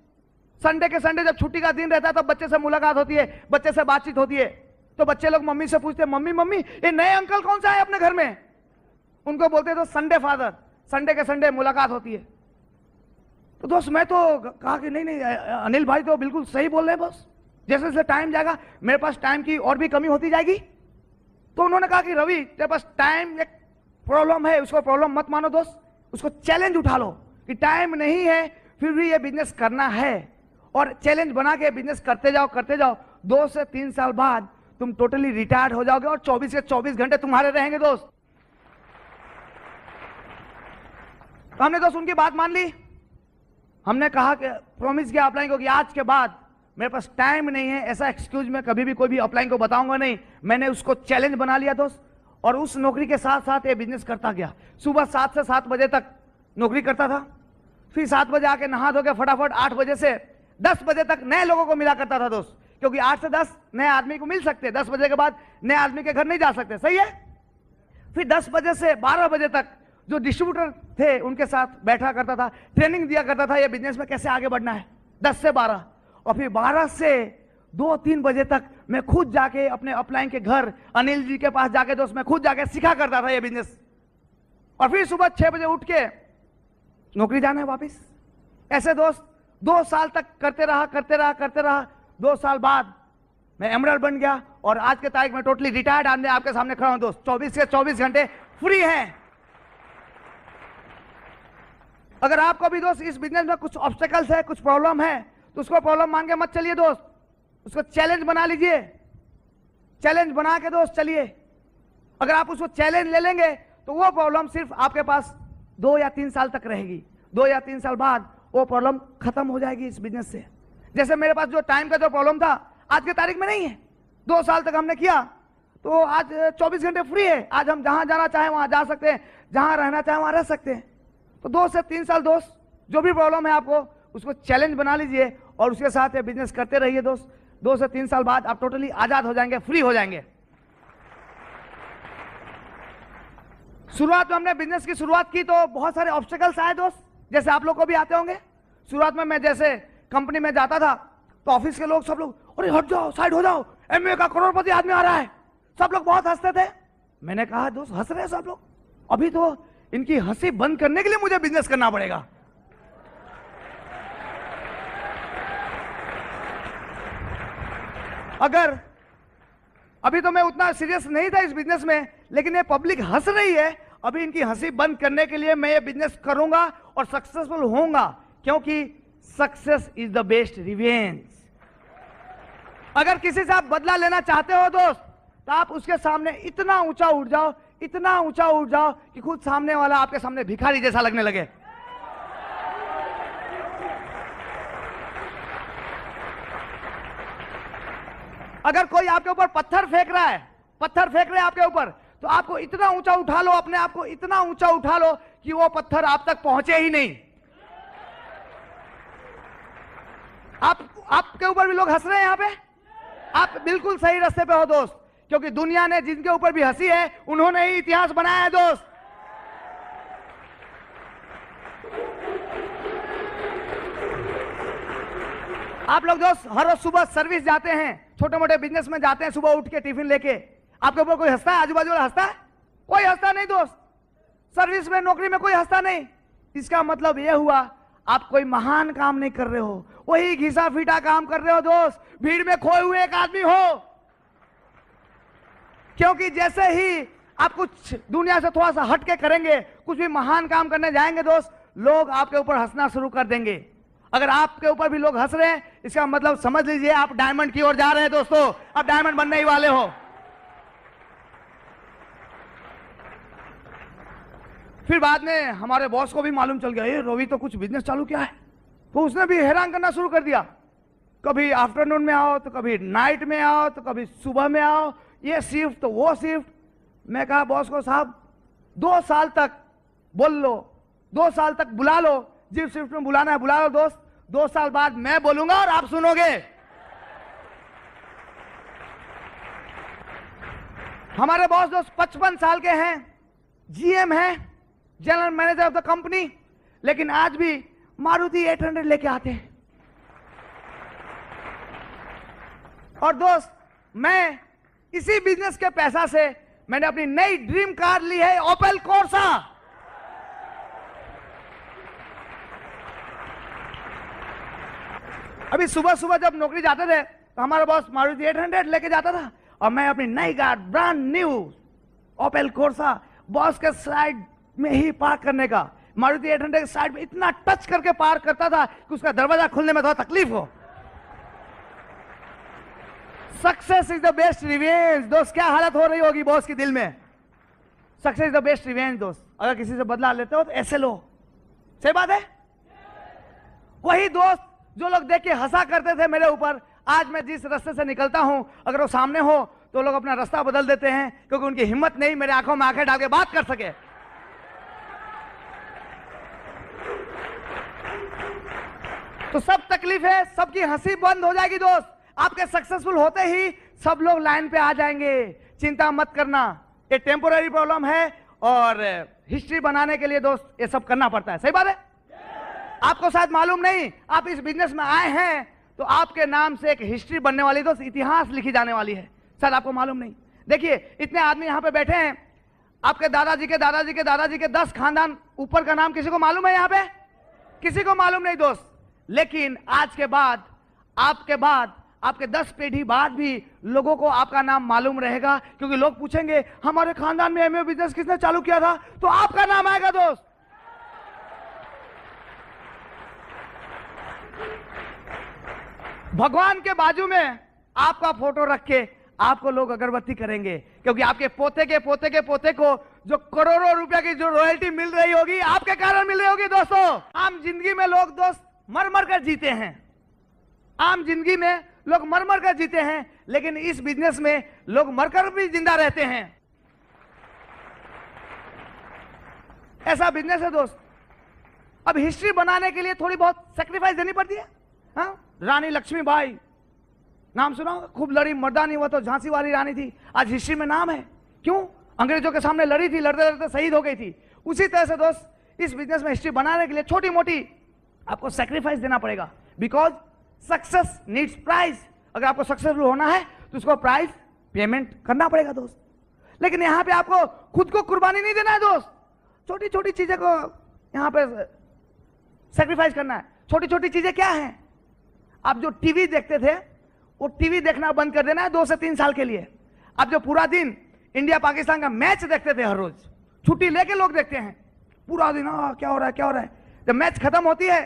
संडे के संडे जब छुट्टी का दिन रहता है तब बच्चे से मुलाकात होती है, बच्चे से बातचीत होती है, तो बच्चे लोग मम्मी से पूछते हैं, मम्मी मम्मी ये नए अंकल कौन सा है अपने घर में? उनको बोलते हैं तो संडे फादर, संडे के संडे मुलाकात होती है। तो दोस्त मैं तो कहा कि नहीं नहीं अनिल भाई तो बिल्कुल सही बोल रहे हैं बॉस, जैसे जैसे टाइम जाएगा मेरे पास टाइम की और भी कमी होती जाएगी। तो उन्होंने कहा कि रवि तेरे पास टाइम एक प्रॉब्लम है, उसको प्रॉब्लम मत मानो दोस्त, उसको चैलेंज उठा लो कि टाइम नहीं है फिर भी ये बिजनेस करना है, और चैलेंज बना के बिजनेस करते जाओ 2 से 3 साल बाद तुम टोटली रिटायर्ड हो जाओगे और 24 के 24 घंटे तुम्हारे रहेंगे दोस्त। तो हमने दोस्त उनकी बात मान ली, हमने कहा कि प्रॉमिस किया अपलाइन को कि आज के बाद मेरे पास टाइम नहीं है, ऐसा एक्सक्यूज मैं कभी भी कोई भी अपलाइन को बताऊंगा नहीं। मैंने उसको चैलेंज बना लिया दोस्त, और उस नौकरी के साथ साथ ये बिजनेस करता गया। सुबह 7 से 7 बजे तक नौकरी करता था, फिर 7 बजे आके नहा धो के फटाफट 8 बजे से 10 बजे तक नए लोगों को मिला करता था दोस्त, क्योंकि 8 से 10 नए आदमी को मिल सकते, 10 बजे के बाद नए आदमी के घर नहीं जा सकते, सही है। फिर 10 बजे से 12 बजे तक जो डिस्ट्रीब्यूटर थे उनके साथ बैठा करता था, ट्रेनिंग दिया करता था ये बिजनेस में कैसे आगे बढ़ना है, 10 से 12, और फिर 12 से 2-3 बजे तक मैं खुद जाके अपने अपलाइन के घर अनिल जी के पास जाके दोस्त मैं खुद जाके सिखा करता था ये बिजनेस, और फिर सुबह 6 बजे उठ के नौकरी जाना है वापिस। ऐसे दोस्त 2 साल तक करते रहा। 2 साल बाद मैं एमरल्ड बन गया, और आज के तारीख में टोटली रिटायर्ड आदमी आपके सामने खड़ा हूं दोस्त, 24 से 24 घंटे फ्री हैं। अगर आपको भी दोस्त इस बिजनेस में कुछ ऑब्स्टेकल्स है, कुछ प्रॉब्लम है, तो उसको प्रॉब्लम मान के मत चलिए दोस्त, उसको चैलेंज बना लीजिए, चैलेंज बना के दोस्त चलिए। अगर आप उसको चैलेंज ले लेंगे तो वो प्रॉब्लम सिर्फ आपके पास 2 या 3 साल तक रहेगी, 2 या 3 साल बाद वो प्रॉब्लम खत्म हो जाएगी इस बिजनेस से। जैसे मेरे पास जो टाइम का जो प्रॉब्लम था आज की तारीख में नहीं है, 2 साल तक हमने किया तो आज 24 घंटे फ्री है, आज हम जहां जाना चाहें वहां जा सकते हैं, जहां रहना चाहें वहां रह सकते हैं। तो 2 से 3 साल दोस्त जो भी प्रॉब्लम है आपको उसको चैलेंज बना लीजिए और उसके साथ ये बिजनेस करते रहिए दोस्त। 2 से 3 साल बाद आप टोटली आजाद हो जाएंगे, फ्री हो जाएंगे। शुरुआत में हमने बिजनेस की शुरुआत की तो बहुत सारे ऑब्स्टेकल्स आए दोस्त, जैसे आप लोग को भी आते होंगे। शुरुआत में मैं जैसे कंपनी में जाता था तो ऑफिस के लोग सब लोग अरे हट जाओ, साइड हो जाओ, एमए का करोड़पति आदमी आ रहा है, सब लोग बहुत हंसते थे। मैंने कहा दोस्त हंस रहे हैं सब लोग, अभी तो इनकी हंसी बंद करने के लिए मुझे बिजनेस करना पड़ेगा। अगर अभी तो मैं उतना सीरियस नहीं था इस बिजनेस में, लेकिन ये पब्लिक हंस रही है, अभी इनकी हंसी बंद करने के लिए मैं ये बिजनेस करूंगा और सक्सेसफुल होऊंगा, क्योंकि success is the best revenge. अगर किसी से आप बदला लेना चाहते हो दोस्त तो आप उसके सामने इतना ऊंचा उठ जाओ, इतना ऊंचा उठ जाओ कि खुद सामने वाला आपके सामने भिखारी जैसा लगने लगे। अगर कोई आपके ऊपर पत्थर फेंक रहा है, पत्थर फेंक रहे हैं आपके ऊपर, तो आपको इतना ऊंचा उठा लो, अपने आप को इतना ऊंचा उठा लो कि वो पत्थर आप तक पहुंचे ही नहीं। आपके ऊपर भी लोग हंस रहे हैं यहां पे, आप बिल्कुल सही रास्ते पे हो दोस्त, क्योंकि दुनिया ने जिनके ऊपर भी हंसी है उन्होंने ही इतिहास बनाया है दोस्त। आप लोग दोस्त हर रोज सुबह सर्विस जाते हैं, छोटे मोटे बिजनेस में जाते हैं, सुबह उठ के टिफिन लेके, आपके ऊपर कोई हंसता है? आजू बाजू वाला हंसता है? कोई हंसता नहीं दोस्त। सर्विस में, नौकरी में कोई हंसता नहीं। इसका मतलब यह हुआ आप कोई महान काम नहीं कर रहे हो, वही घिसा फीटा काम कर रहे हो दोस्त, भीड़ में खोए हुए एक आदमी हो। क्योंकि जैसे ही आप कुछ दुनिया से थोड़ा सा हट के करेंगे, कुछ भी महान काम करने जाएंगे दोस्त, लोग आपके ऊपर हंसना शुरू कर देंगे। अगर आपके ऊपर भी लोग हंस रहे हैं, इसका मतलब समझ लीजिए आप डायमंड की ओर जा रहे हैं दोस्तों, आप डायमंड बनने ही वाले हो। फिर बाद में हमारे बॉस को भी मालूम चल गया, ये रवि तो कुछ बिजनेस चालू किया है, तो उसने भी हैरान करना शुरू कर दिया। कभी आफ्टरनून में आओ, तो कभी नाइट में आओ, तो कभी सुबह में आओ, ये शिफ्ट तो वो शिफ्ट। मैं कहा बॉस को, साहब 2 साल तक बोल लो, 2 साल तक बुला लो, जिस शिफ्ट में बुलाना है बुला लो दोस्त, 2 साल बाद मैं बोलूंगा और आप सुनोगे। हमारे बॉस दोस्त 55 साल के हैं, जीएम हैं, general manager of the company, लेकिन आज भी मारुति 800 लेके आते हैं। और दोस्त मैं इसी बिजनेस के पैसा से मैंने अपनी नई ड्रीम कार ली है, ओपेल कोर्सा। अभी सुबह सुबह जब नौकरी जाते थे तो हमारा बॉस मारुति 800 लेके जाता था, और मैं अपनी नई car brand new Opel Corsa boss के साइड में ही पार्क करने का, मारुति 800 के साइड में इतना टच करके पार्क करता था कि उसका दरवाजा खुलने में थोड़ा तकलीफ हो। Success is the best revenge दोस्त। क्या हालत हो रही होगी बॉस की दिल में? Success is the best revenge दोस्त। अगर किसी से बदला लेते हो तो ऐसे लो, सही बात है। वही दोस्त जो लोग देख के हंसा करते थे मेरे ऊपर, आज मैं जिस रास्ते से निकलता हूं, अगर वो सामने हो तो लोग अपना रास्ता बदल देते हैं, क्योंकि उनकी हिम्मत नहीं मेरे आंखों में आंखें डाल के बात कर सके। तो सब तकलीफें, सबकी हंसी बंद हो जाएगी दोस्त। आपके सक्सेसफुल होते ही सब लोग लाइन पे आ जाएंगे, चिंता मत करना। ये टेम्पोररी प्रॉब्लम है, और हिस्ट्री बनाने के लिए दोस्त ये सब करना पड़ता है, सही बात है। आपको शायद मालूम नहीं, आप इस बिजनेस में आए हैं तो आपके नाम से एक हिस्ट्री बनने वाली दोस्त, इतिहास लिखी जाने वाली है, शायद आपको मालूम नहीं। देखिए इतने आदमी यहां पे बैठे हैं, आपके दादाजी के दादाजी के दादाजी के 10 खानदान ऊपर का नाम किसी को मालूम है? यहां पे किसी को मालूम नहीं दोस्त। लेकिन आज के बाद, आपके बाद, आपके 10 पीढ़ी बाद भी लोगों को आपका नाम मालूम रहेगा, क्योंकि लोग पूछेंगे हमारे खानदान में एमए बिजनेस किसने चालू किया था, तो आपका नाम आएगा दोस्त। भगवान के बाजू में आपका फोटो रख के आपको लोग अगरबत्ती करेंगे, क्योंकि आपके पोते के पोते के पोते को जो करोड़ों रुपए की जो रॉयल्टी मिल रही होगी, आपके कारण मिल रही होगी दोस्तों। आम जिंदगी में लोग दोस्त मर मर कर जीते हैं, आम जिंदगी में लोग मर मर कर जीते हैं, लेकिन इस बिजनेस में लोग मरकर भी जिंदा रहते हैं। ऐसा बिजनेस है दोस्त। अब हिस्ट्री बनाने के लिए थोड़ी बहुत सेक्रीफाइस देनी पड़ती है। हाँ, रानी लक्ष्मीबाई नाम सुना होगा, खूब लड़ी, मर्दानी, वो तो झांसी वाली रानी थी, आज हिस्ट्री में नाम है। क्यों? अंग्रेजों के सामने लड़ी थी, लड़ते लड़ते शहीद हो गई थी। उसी तरह से दोस्त इस बिजनेस में हिस्ट्री बनाने के लिए छोटी मोटी आपको सेक्रीफाइस देना पड़ेगा, बिकॉज सक्सेस नीड्स प्राइस। अगर आपको सक्सेसफुल होना है तो उसको प्राइस पेमेंट करना पड़ेगा दोस्त। लेकिन यहां पे आपको खुद को कुर्बानी नहीं देना है दोस्त, छोटी छोटी चीजें को यहां पे सेक्रीफाइस करना है। छोटी छोटी चीजें क्या हैं? आप जो टीवी देखते थे वो टीवी देखना बंद कर देना है 2 से 3 साल के लिए। आप जो पूरा दिन इंडिया पाकिस्तान का मैच देखते थे, हर रोज छुट्टी लेके लोग देखते हैं पूरा दिन, क्या हो रहा है क्या हो रहा है। जब मैच खत्म होती है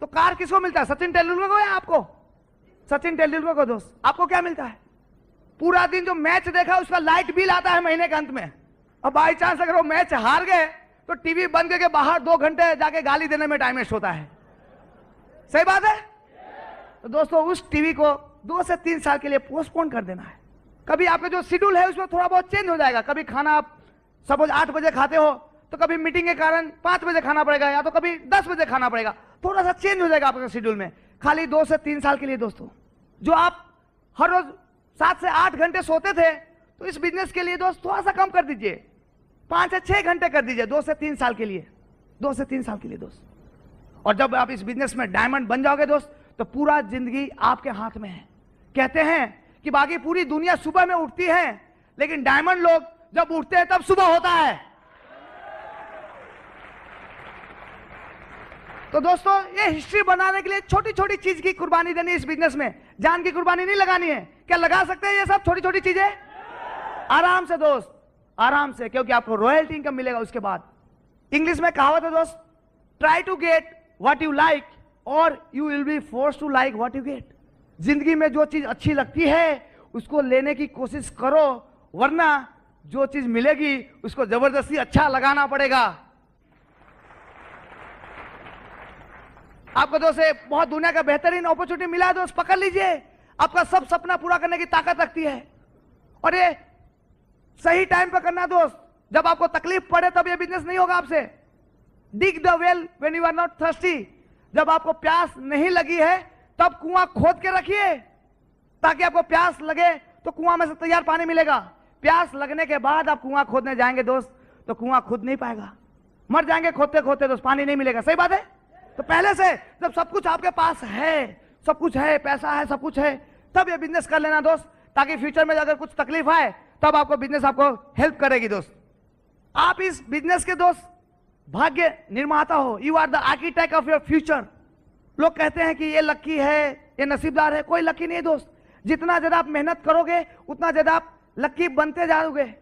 तो कार किसको मिलता है? सचिन तेंदुलकर को या आपको? सचिन तेंदुलकर को दोस्त। आपको क्या मिलता है? पूरा दिन जो मैच देखा उसका लाइट बिल आता है महीने के अंत में। अब बाई चांस अगर वो मैच हार गए तो टीवी बंद करके बाहर 2 घंटे जाके गाली देने में टाइम वेस्ट होता है। सही बात है। तो दोस्तों उस टीवी को 2 से 3 साल के लिए पोस्टपोन कर देना है। कभी आपका जो शेड्यूल है उसमें थोड़ा बहुत चेंज हो जाएगा। कभी खाना आप सपोज 8 बजे खाते हो तो कभी मीटिंग के कारण 5 बजे खाना पड़ेगा, या तो कभी 10 बजे खाना पड़ेगा। थोड़ा सा चेंज हो जाएगा आपके शेड्यूल में, खाली 2 से 3 साल के लिए। दोस्तों जो आप हर रोज 7 से 8 घंटे सोते थे तो इस बिजनेस के लिए दोस्त थोड़ा सा कम कर दीजिए, 5 से 6 घंटे कर दीजिए 2 से 3 साल के लिए। 2 से 3 साल के लिए दोस्त। और जब आप इस बिजनेस में डायमंड बन जाओगे दोस्त तो पूरा जिंदगी आपके हाथ में है। कहते हैं कि बाकी पूरी दुनिया सुबह में उठती है, लेकिन डायमंड लोग जब उठते हैं तब सुबह होता है। तो दोस्तों ये हिस्ट्री बनाने के लिए छोटी छोटी चीज की कुर्बानी देनी है इस बिजनेस में। जान की कुर्बानी नहीं लगानी है। क्या लगा सकते हैं ये सब छोटी छोटी चीजें? आराम से दोस्त, आराम से, क्योंकि आपको रॉयल्टी इनकम मिलेगा उसके बाद। इंग्लिश में कहावत है दोस्त, try to get what you like और you will be force to like what you get. जिंदगी में जो चीज अच्छी लगती है उसको लेने की कोशिश करो, वरना जो चीज मिलेगी उसको जबरदस्ती अच्छा लगाना पड़ेगा। आपको दोस्त बहुत दुनिया का बेहतरीन अपॉर्चुनिटी मिला है दोस्त, पकड़ लीजिए। आपका सब सपना पूरा करने की ताकत रखती है और ये सही टाइम पर करना दोस्त। जब आपको तकलीफ पड़े तब ये बिजनेस नहीं होगा आपसे। Dig the well when you are not thirsty. जब आपको प्यास नहीं लगी है तब कुआं खोद के रखिए, ताकि आपको प्यास लगे तो कुआं में से तैयार पानी मिलेगा। प्यास लगने के बाद आप कुआं खोदने जाएंगे दोस्त तो कुआं खुद नहीं पाएगा, मर जाएंगे खोदते खोदते दोस्त, पानी नहीं मिलेगा। सही बात है। तो पहले से जब सब कुछ आपके पास है, सब कुछ है, पैसा है, सब कुछ है, तब ये बिजनेस कर लेना दोस्त, ताकि फ्यूचर में अगर कुछ तकलीफ आए तब आपको बिजनेस आपको हेल्प करेगी दोस्त। आप इस बिजनेस के दोस्त भाग्य निर्माता हो। You are the architect of your future. लोग कहते हैं कि ये लकी है, ये नसीबदार है। कोई लकी नहीं है दोस्त। जितना ज्यादा आप मेहनत करोगे उतना ज्यादा आप लकी बनते जाओगे।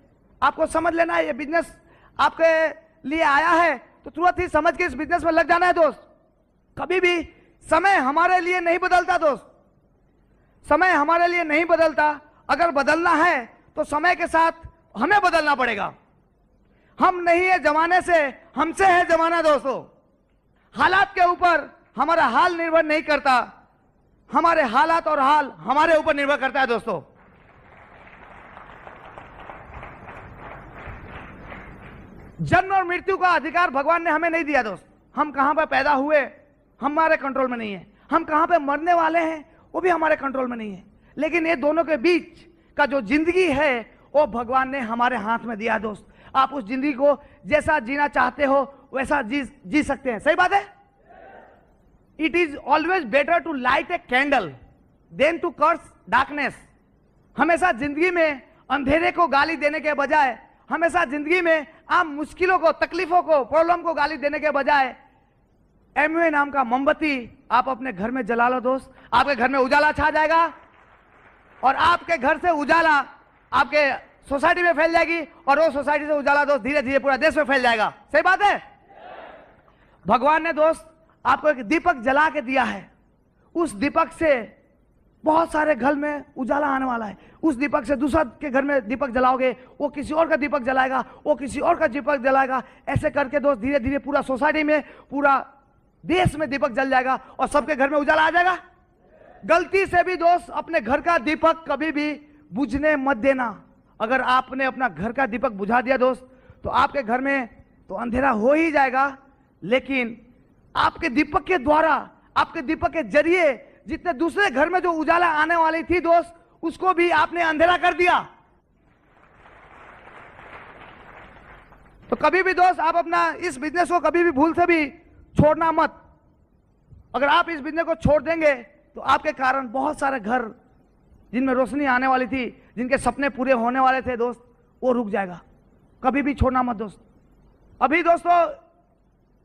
आपको समझ लेना है ये बिजनेस आपके लिए आया है तो तुरंत ही समझ के इस बिजनेस में लग जाना है दोस्त। कभी भी समय हमारे लिए नहीं बदलता दोस्त, समय हमारे लिए नहीं बदलता। अगर बदलना है तो समय के साथ हमें बदलना पड़ेगा। हम नहीं है जमाने से, हमसे है जमाना दोस्तों। हालात के ऊपर हमारा हाल निर्भर नहीं करता, हमारे हालात और हाल हमारे ऊपर निर्भर करता है दोस्तों। जन्म और मृत्यु का अधिकार भगवान ने हमें नहीं दिया दोस्त। हम कहां पर पैदा हुए हमारे कंट्रोल में नहीं है, हम कहां पे मरने वाले हैं वो भी हमारे कंट्रोल में नहीं है। लेकिन ये दोनों के बीच का जो जिंदगी है वो भगवान ने हमारे हाथ में दिया दोस्त। आप उस जिंदगी को जैसा जीना चाहते हो वैसा जी सकते हैं। सही बात है। It is always better to light a candle than to curse darkness. हमेशा जिंदगी में अंधेरे को गाली देने के बजाय, हमेशा जिंदगी में आप मुश्किलों को, तकलीफों को, प्रॉब्लम को गाली देने के बजाय एमवे नाम का मोमबत्ती आप अपने घर में जला लो दोस्त। आपके घर में उजाला छा जाएगा और आपके घर से उजाला आपके सोसाइटी में फैल जाएगी और वो सोसाइटी से उजाला दोस्त धीरे धीरे पूरा देश में फैल जाएगा। सही बात है। भगवान ने दोस्त आपको एक दीपक जला के दिया है। उस दीपक से बहुत सारे घर में उजाला आने वाला है। उस दीपक से दूसरा के घर में दीपक जलाओगे, वो किसी और का दीपक जलाएगा, वो किसी और का दीपक जलाएगा। ऐसे करके दोस्त धीरे धीरे पूरा सोसाइटी में, पूरा देश में दीपक जल जाएगा और सबके घर में उजाला आ जाएगा। गलती से भी दोस्त अपने घर का दीपक कभी भी बुझने मत देना। अगर आपने अपना घर का दीपक बुझा दिया दोस्त तो आपके घर में तो अंधेरा हो ही जाएगा, लेकिन आपके दीपक के द्वारा, आपके दीपक के जरिए जितने दूसरे घर में जो उजाला आने वाली थी दोस्त उसको भी आपने अंधेरा कर दिया। तो कभी भी दोस्त आप अपना इस बिजनेस को कभी भी भूल से भी छोड़ना मत। अगर आप इस बिजनेस को छोड़ देंगे तो आपके कारण बहुत सारे घर जिनमें रोशनी आने वाली थी, जिनके सपने पूरे होने वाले थे दोस्त, वो रुक जाएगा। कभी भी छोड़ना मत दोस्त। अभी दोस्तों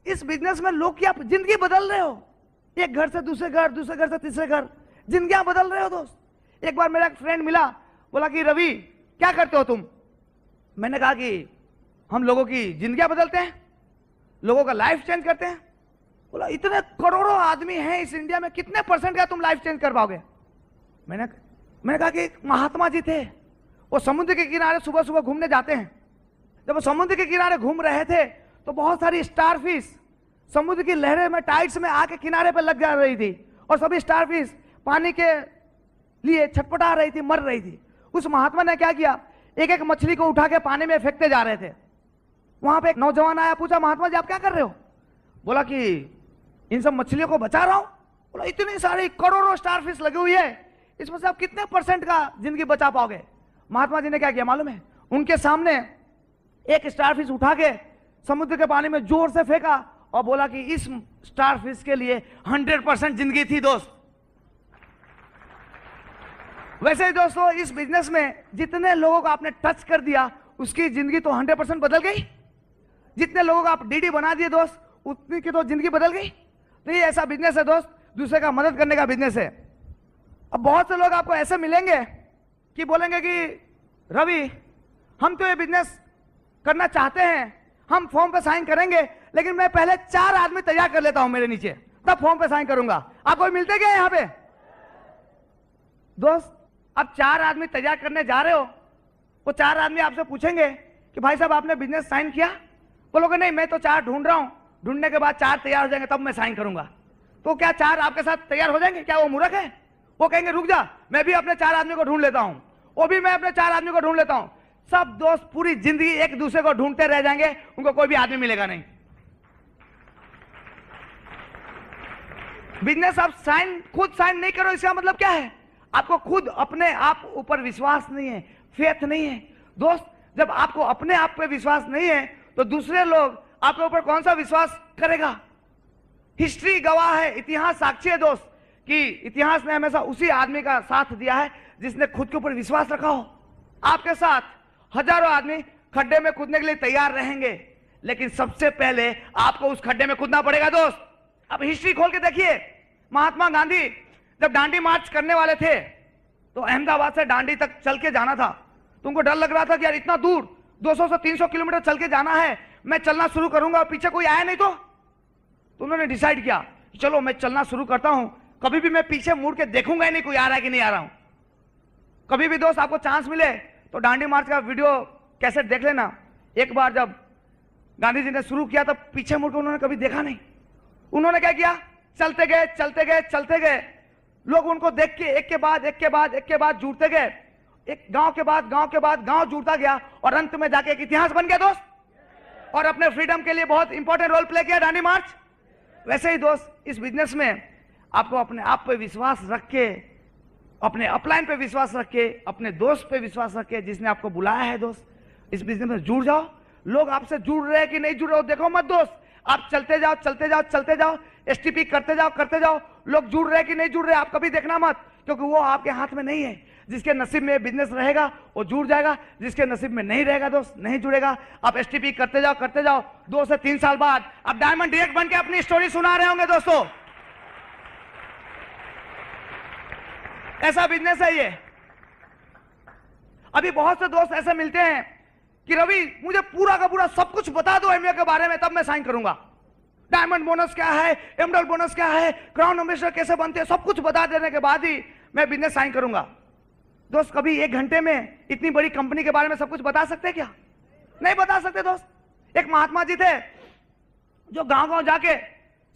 इस बिजनेस में लोग की आप जिंदगी बदल रहे हो। एक घर से दूसरे घर, दूसरे घर से तीसरे घर, जिंदगियां बदल रहे हो दोस्त। एक बार मेरा एक फ्रेंड मिला, बोला कि रवि क्या करते हो तुम? मैंने कहा कि हम लोगों की जिंदगियां बदलते हैं, लोगों का लाइफ चेंज करते हैं। बोला इतने करोड़ों आदमी हैं इस इंडिया में, कितने परसेंट का तुम लाइफ चेंज कर पाओगे? मैंने कहा कि महात्मा जी थे, वो समुद्र के किनारे सुबह सुबह घूमने जाते हैं। जब वो समुद्र के किनारे घूम रहे थे तो बहुत सारी स्टारफिश समुद्र की लहरें में, टाइड्स में आके किनारे पर लग जा रही थी और सभी स्टारफिश पानी के लिए छटपटा रही थी, मर रही थी। उस महात्मा ने क्या किया, एक एक मछली को उठा के पानी में फेंकते जा रहे थे। वहां पे एक नौजवान आया, पूछा महात्मा जी आप क्या कर रहे हो? बोला कि इन सब मछलियों को बचा रहा हूं। बोला इतनी सारी करोड़ों स्टारफिश लगी हुई है, इसमें से आप कितने % का जिंदगी बचा पाओगे? महात्मा जी ने क्या किया मालूम है? उनके सामने एक स्टारफिश उठा के समुद्र के पानी में जोर से फेंका और बोला कि इस स्टारफिश के लिए 100% जिंदगी थी दोस्त। वैसे ही दोस्तों इस बिजनेस में जितने लोगों को आपने टच कर दिया उसकी जिंदगी तो 100% बदल गई। जितने लोगों को आप डीडी बना दिए दोस्त उतनी की तो जिंदगी बदल गई। तो ये ऐसा बिजनेस है दोस्त, दूसरे का मदद करने का बिजनेस है। अब बहुत से लोग आपको ऐसे मिलेंगे कि बोलेंगे कि रवि हम तो ये बिजनेस करना चाहते हैं, हम फॉर्म पे साइन करेंगे, लेकिन मैं पहले 4 आदमी तैयार कर लेता हूं मेरे नीचे, तब फॉर्म पे साइन करूंगा। आप कोई मिलते क्या यहां पे दोस्त? अब 4 आदमी तैयार करने जा रहे हो, वो 4 आदमी आपसे पूछेंगे कि भाई साहब आपने बिजनेस साइन किया? बोलोगे नहीं मैं तो 4 ढूंढ रहा हूं, ढूंढने के बाद 4 तैयार हो जाएंगे तब मैं साइन करूंगा। तो क्या 4 आपके साथ तैयार हो जाएंगे? क्या वो मूर्ख है? वो कहेंगे रुक जा मैं भी अपने 4 आदमी को ढूंढ लेता हूं, वो भी मैं अपने 4 आदमी को ढूंढ लेता हूं। सब दोस्त पूरी जिंदगी एक दूसरे को ढूंढते रह जाएंगे, उनको कोई भी आदमी मिलेगा नहीं। बिजनेस आप खुद साइन नहीं करो, इसका मतलब क्या है? आपको खुद अपने आप ऊपर विश्वास नहीं है, फेथ नहीं है दोस्त। जब आपको अपने आप पे विश्वास नहीं है तो दूसरे लोग आपके ऊपर कौन सा विश्वास करेगा? हिस्ट्री गवाह है, इतिहास साक्षी है दोस्त कि इतिहास ने हमेशा उसी आदमी का साथ दिया है जिसने खुद के ऊपर विश्वास रखा हो। आपके साथ हजारों आदमी खड्डे में कूदने के लिए तैयार रहेंगे, लेकिन सबसे पहले आपको उस खड्डे में कूदना पड़ेगा दोस्त। अब हिस्ट्री खोल के देखिए, महात्मा गांधी जब डांडी मार्च करने वाले थे तो अहमदाबाद से डांडी तक चल के जाना था। तुमको डर लग रहा था कि यार इतना दूर 200 से 300 किलोमीटर चल के जाना है, मैं चलना शुरू करूंगा और पीछे कोई आया नहीं तो उन्होंने डिसाइड किया कि चलो मैं चलना शुरू करता हूं, कभी भी मैं पीछे मुड़ के देखूंगा ही नहीं कोई आ रहा है कि नहीं आ रहा हूं। कभी भी दोस्त आपको चांस मिले तो डांडी मार्च का वीडियो कैसेट देख लेना। एक बार जब गांधी जी ने शुरू किया तब पीछे मुड़ के उन्होंने कभी देखा नहीं। उन्होंने क्या किया, चलते गए चलते गए चलते गए, लोग उनको देख के एक के बाद एक के बाद एक के बाद जुड़ते गए, एक गांव के बाद गांव के बाद गांव जुड़ता गया और अंत में जाके एक इतिहास बन गया दोस्त, और अपने फ्रीडम के लिए बहुत इंपॉर्टेंट रोल प्ले किया डांडी मार्च। वैसे ही दोस्त इस बिजनेस में आपको अपने आप पे विश्वास रख के, अपने अपलाइन पे विश्वास रख के, अपने दोस्त पे विश्वास रख के जिसने आपको बुलाया है दोस्त, इस बिजनेस में जुड़ जाओ। लोग आपसे जुड़ रहे हैं कि नहीं जुड़ रहे हो देखो मत दोस्त, आप चलते जाओ चलते जाओ चलते जाओ, एसटीपी करते जाओ, लोग जुड़ रहे हैं कि नहीं जुड़ रहे आप कभी देखना मत, क्योंकि वो आपके हाथ में नहीं है। जिसके नसीब में बिजनेस रहेगा वो जुड़ जाएगा, जिसके नसीब में नहीं रहेगा दोस्त नहीं जुड़ेगा। आप एसटीपी करते जाओ 2 से 3 साल बाद आप डायमंड डायरेक्ट बन के अपनी स्टोरी सुना रहे होंगे दोस्तों। ऐसा बिजनेस है ये। अभी बहुत से दोस्त ऐसे मिलते हैं कि रवि मुझे पूरा का पूरा सब कुछ बता दो एमबीए के बारे में तब मैं साइन करूंगा। डायमंड बोनस क्या है, एमडल बोनस क्या है, क्राउन एम्बेसडर कैसे बनते हैं, सब कुछ बता देने के बाद ही मैं बिजनेस साइन करूंगा। दोस्त कभी 1 घंटे में इतनी बड़ी कंपनी के बारे में सब कुछ बता सकते क्या? नहीं बता सकते दोस्त। एक महात्मा जी थे जो गांव-गांव जाके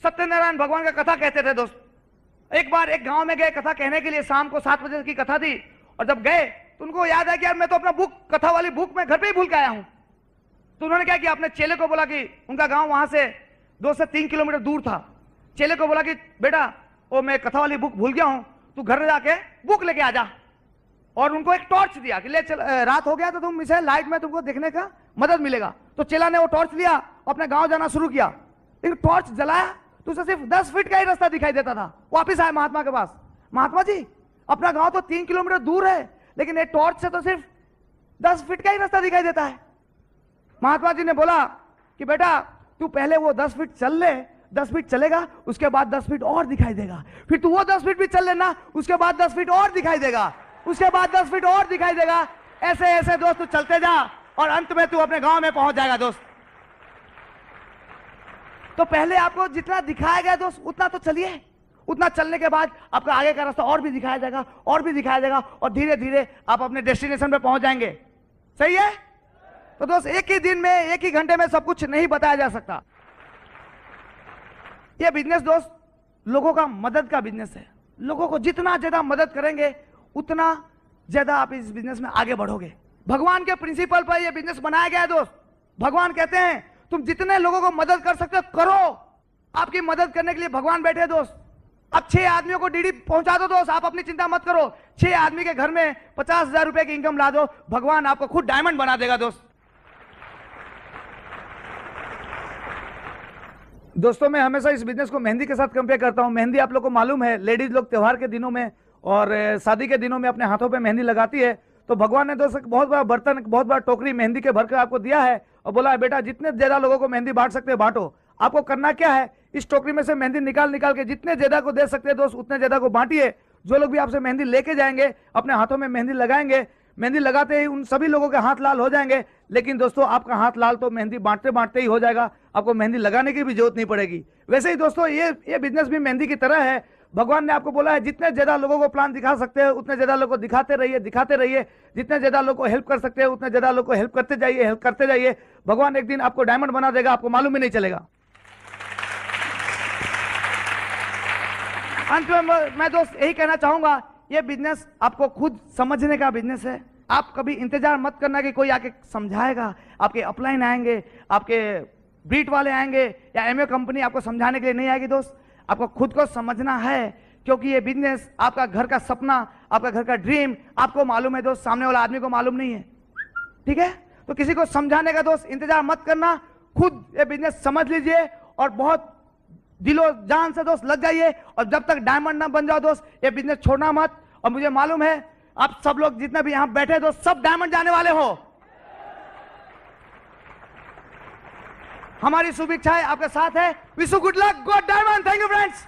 सत्यनारायण भगवान का कथा कहते थे दोस्त। एक बार एक गांव में गए कथा कहने के लिए, शाम को 7 बजे की कथा थी, और जब गए तो उनको याद है कि यार मैं तो अपना बुक, कथा वाली बुक मैं घर पे ही भूल के आया हूं। तो उन्होंने क्या किया, अपने चेले को बोला कि उनका गांव वहां से 2 से 3 किलोमीटर दूर था। चेले को बोला कि बेटा वो मैं कथा वाली बुक भूल गया हूं, तू घर जाके बुक लेके आ जा। और उनको एक टॉर्च दिया कि ले चल, रात हो गया तो तुम इसे लाइट में तुमको देखने का मदद मिलेगा। तो चेला ने वो टॉर्च लिया, अपने गांव जाना शुरू किया, लेकिन टॉर्च जलाया तो उसे सिर्फ 10 फीट का ही रास्ता दिखाई देता था। वापिस आए महात्मा के पास, महात्मा जी अपना गांव तो 3 किलोमीटर दूर है, लेकिन ये टॉर्च से तो सिर्फ 10 फीट का ही रास्ता दिखाई देता है। महात्मा जी ने बोला कि बेटा तू पहले वो 10 फीट चल ले, 10 फीट चलेगा उसके बाद 10 फीट और दिखाई देगा, फिर तू वो 10 फीट भी चल लेना, उसके बाद 10 फीट और दिखाई देगा, उसके बाद 10 फीट और दिखाई देगा। ऐसे ऐसे दोस्त तू चलते जा और अंत में तू अपने गांव में पहुंच जाएगा दोस्त। तो पहले आपको जितना दिखाया गया दोस्त उतना तो चलिए, उतना चलने के बाद आपका आगे का रास्ता और भी दिखाया जाएगा, और भी दिखाया जाएगा, और धीरे धीरे आप अपने डेस्टिनेशन पे पहुंच जाएंगे। सही है? तो दोस्त, एक ही दिन में, एक ही घंटे में सब कुछ नहीं बताया जा सकता। ये बिजनेस दोस्त लोगों का मदद का बिजनेस है। लोगों को जितना ज्यादा मदद करेंगे उतना ज्यादा आप इस बिजनेस में आगे बढ़ोगे। भगवान के प्रिंसिपल पर यह बिजनेस बनाया गया है दोस्त। भगवान कहते हैं तुम जितने लोगों को मदद कर सकते हो करो। आपकी मदद करने के लिए भगवान बैठे हैं दोस्त। अब 6 आदमियों को डीडी पहुंचा दो दोस्त, आप अपनी चिंता मत करो। 6 आदमी के घर में 50,000 रुपए की इनकम ला दो, भगवान आपको खुद डायमंड बना देगा दोस्त। दोस्तों, मैं हमेशा इस बिजनेस को मेहंदी के साथ कंपेयर करता हूं। मेहंदी आप लोग को मालूम है, लेडीज लोग त्योहार के दिनों में और शादी के दिनों में अपने हाथों पे मेहंदी लगाती है। तो भगवान ने दोस्त बहुत बड़ा बर्तन, बहुत बड़ा टोकरी मेहंदी के भरकर आपको दिया है और बोला है बेटा जितने ज्यादा लोगों को मेहंदी बांट सकते हैं बांटो। आपको करना क्या है, इस टोकरी में से मेहंदी निकाल निकाल के जितने ज्यादा को दे सकते हैं दोस्त उतने ज्यादा को बांटिए। जो लोग भी आपसे मेहंदी लेके जाएंगे अपने हाथों में मेहंदी लगाएंगे, मेहंदी लगाते ही उन सभी लोगों के हाथ लाल हो जाएंगे। लेकिन दोस्तों, आपका हाथ लाल तो मेहंदी बांटते बांटते ही हो जाएगा, आपको मेहंदी लगाने की भी जरूरत नहीं पड़ेगी। वैसे ही दोस्तों, ये बिजनेस भी मेहंदी की तरह है। भगवान ने आपको बोला है जितने ज्यादा लोगों को प्लान दिखा सकते हैं उतने ज्यादा लोगों को दिखाते रहिए, दिखाते रहिए। जितने ज्यादा लोगों को हेल्प कर सकते हैं उतने ज्यादा लोगों को हेल्प करते जाइए, हेल्प करते जाइए। भगवान एक दिन आपको डायमंड बना देगा, आपको मालूम ही नहीं चलेगा। अंत में मैं दोस्त यही कहना चाहूंगा, ये बिजनेस आपको खुद समझने का बिजनेस है। आप कभी इंतजार मत करना कि कोई आके समझाएगा। आपके अपलाइन आएंगे, आपके ब्रीट वाले आएंगे या एमए कंपनी आपको समझाने के लिए नहीं आएगी दोस्त। आपको खुद को समझना है, क्योंकि ये बिजनेस आपका घर का सपना, आपका घर का ड्रीम आपको मालूम है दोस्त, सामने वाला आदमी को मालूम नहीं है। ठीक है? तो किसी को समझाने का दोस्त इंतजार मत करना, खुद ये बिजनेस समझ लीजिए और बहुत दिलो जान से दोस्त लग जाइए। और जब तक डायमंड ना बन जाओ दोस्त, ये बिजनेस छोड़ना मत। और मुझे मालूम है आप सब लोग जितने भी यहां बैठे दोस्त सब डायमंड जाने वाले हो। हमारी शुभेच्छाएं आपके साथ है। Wish you good luck, God diamond. Thank you friends.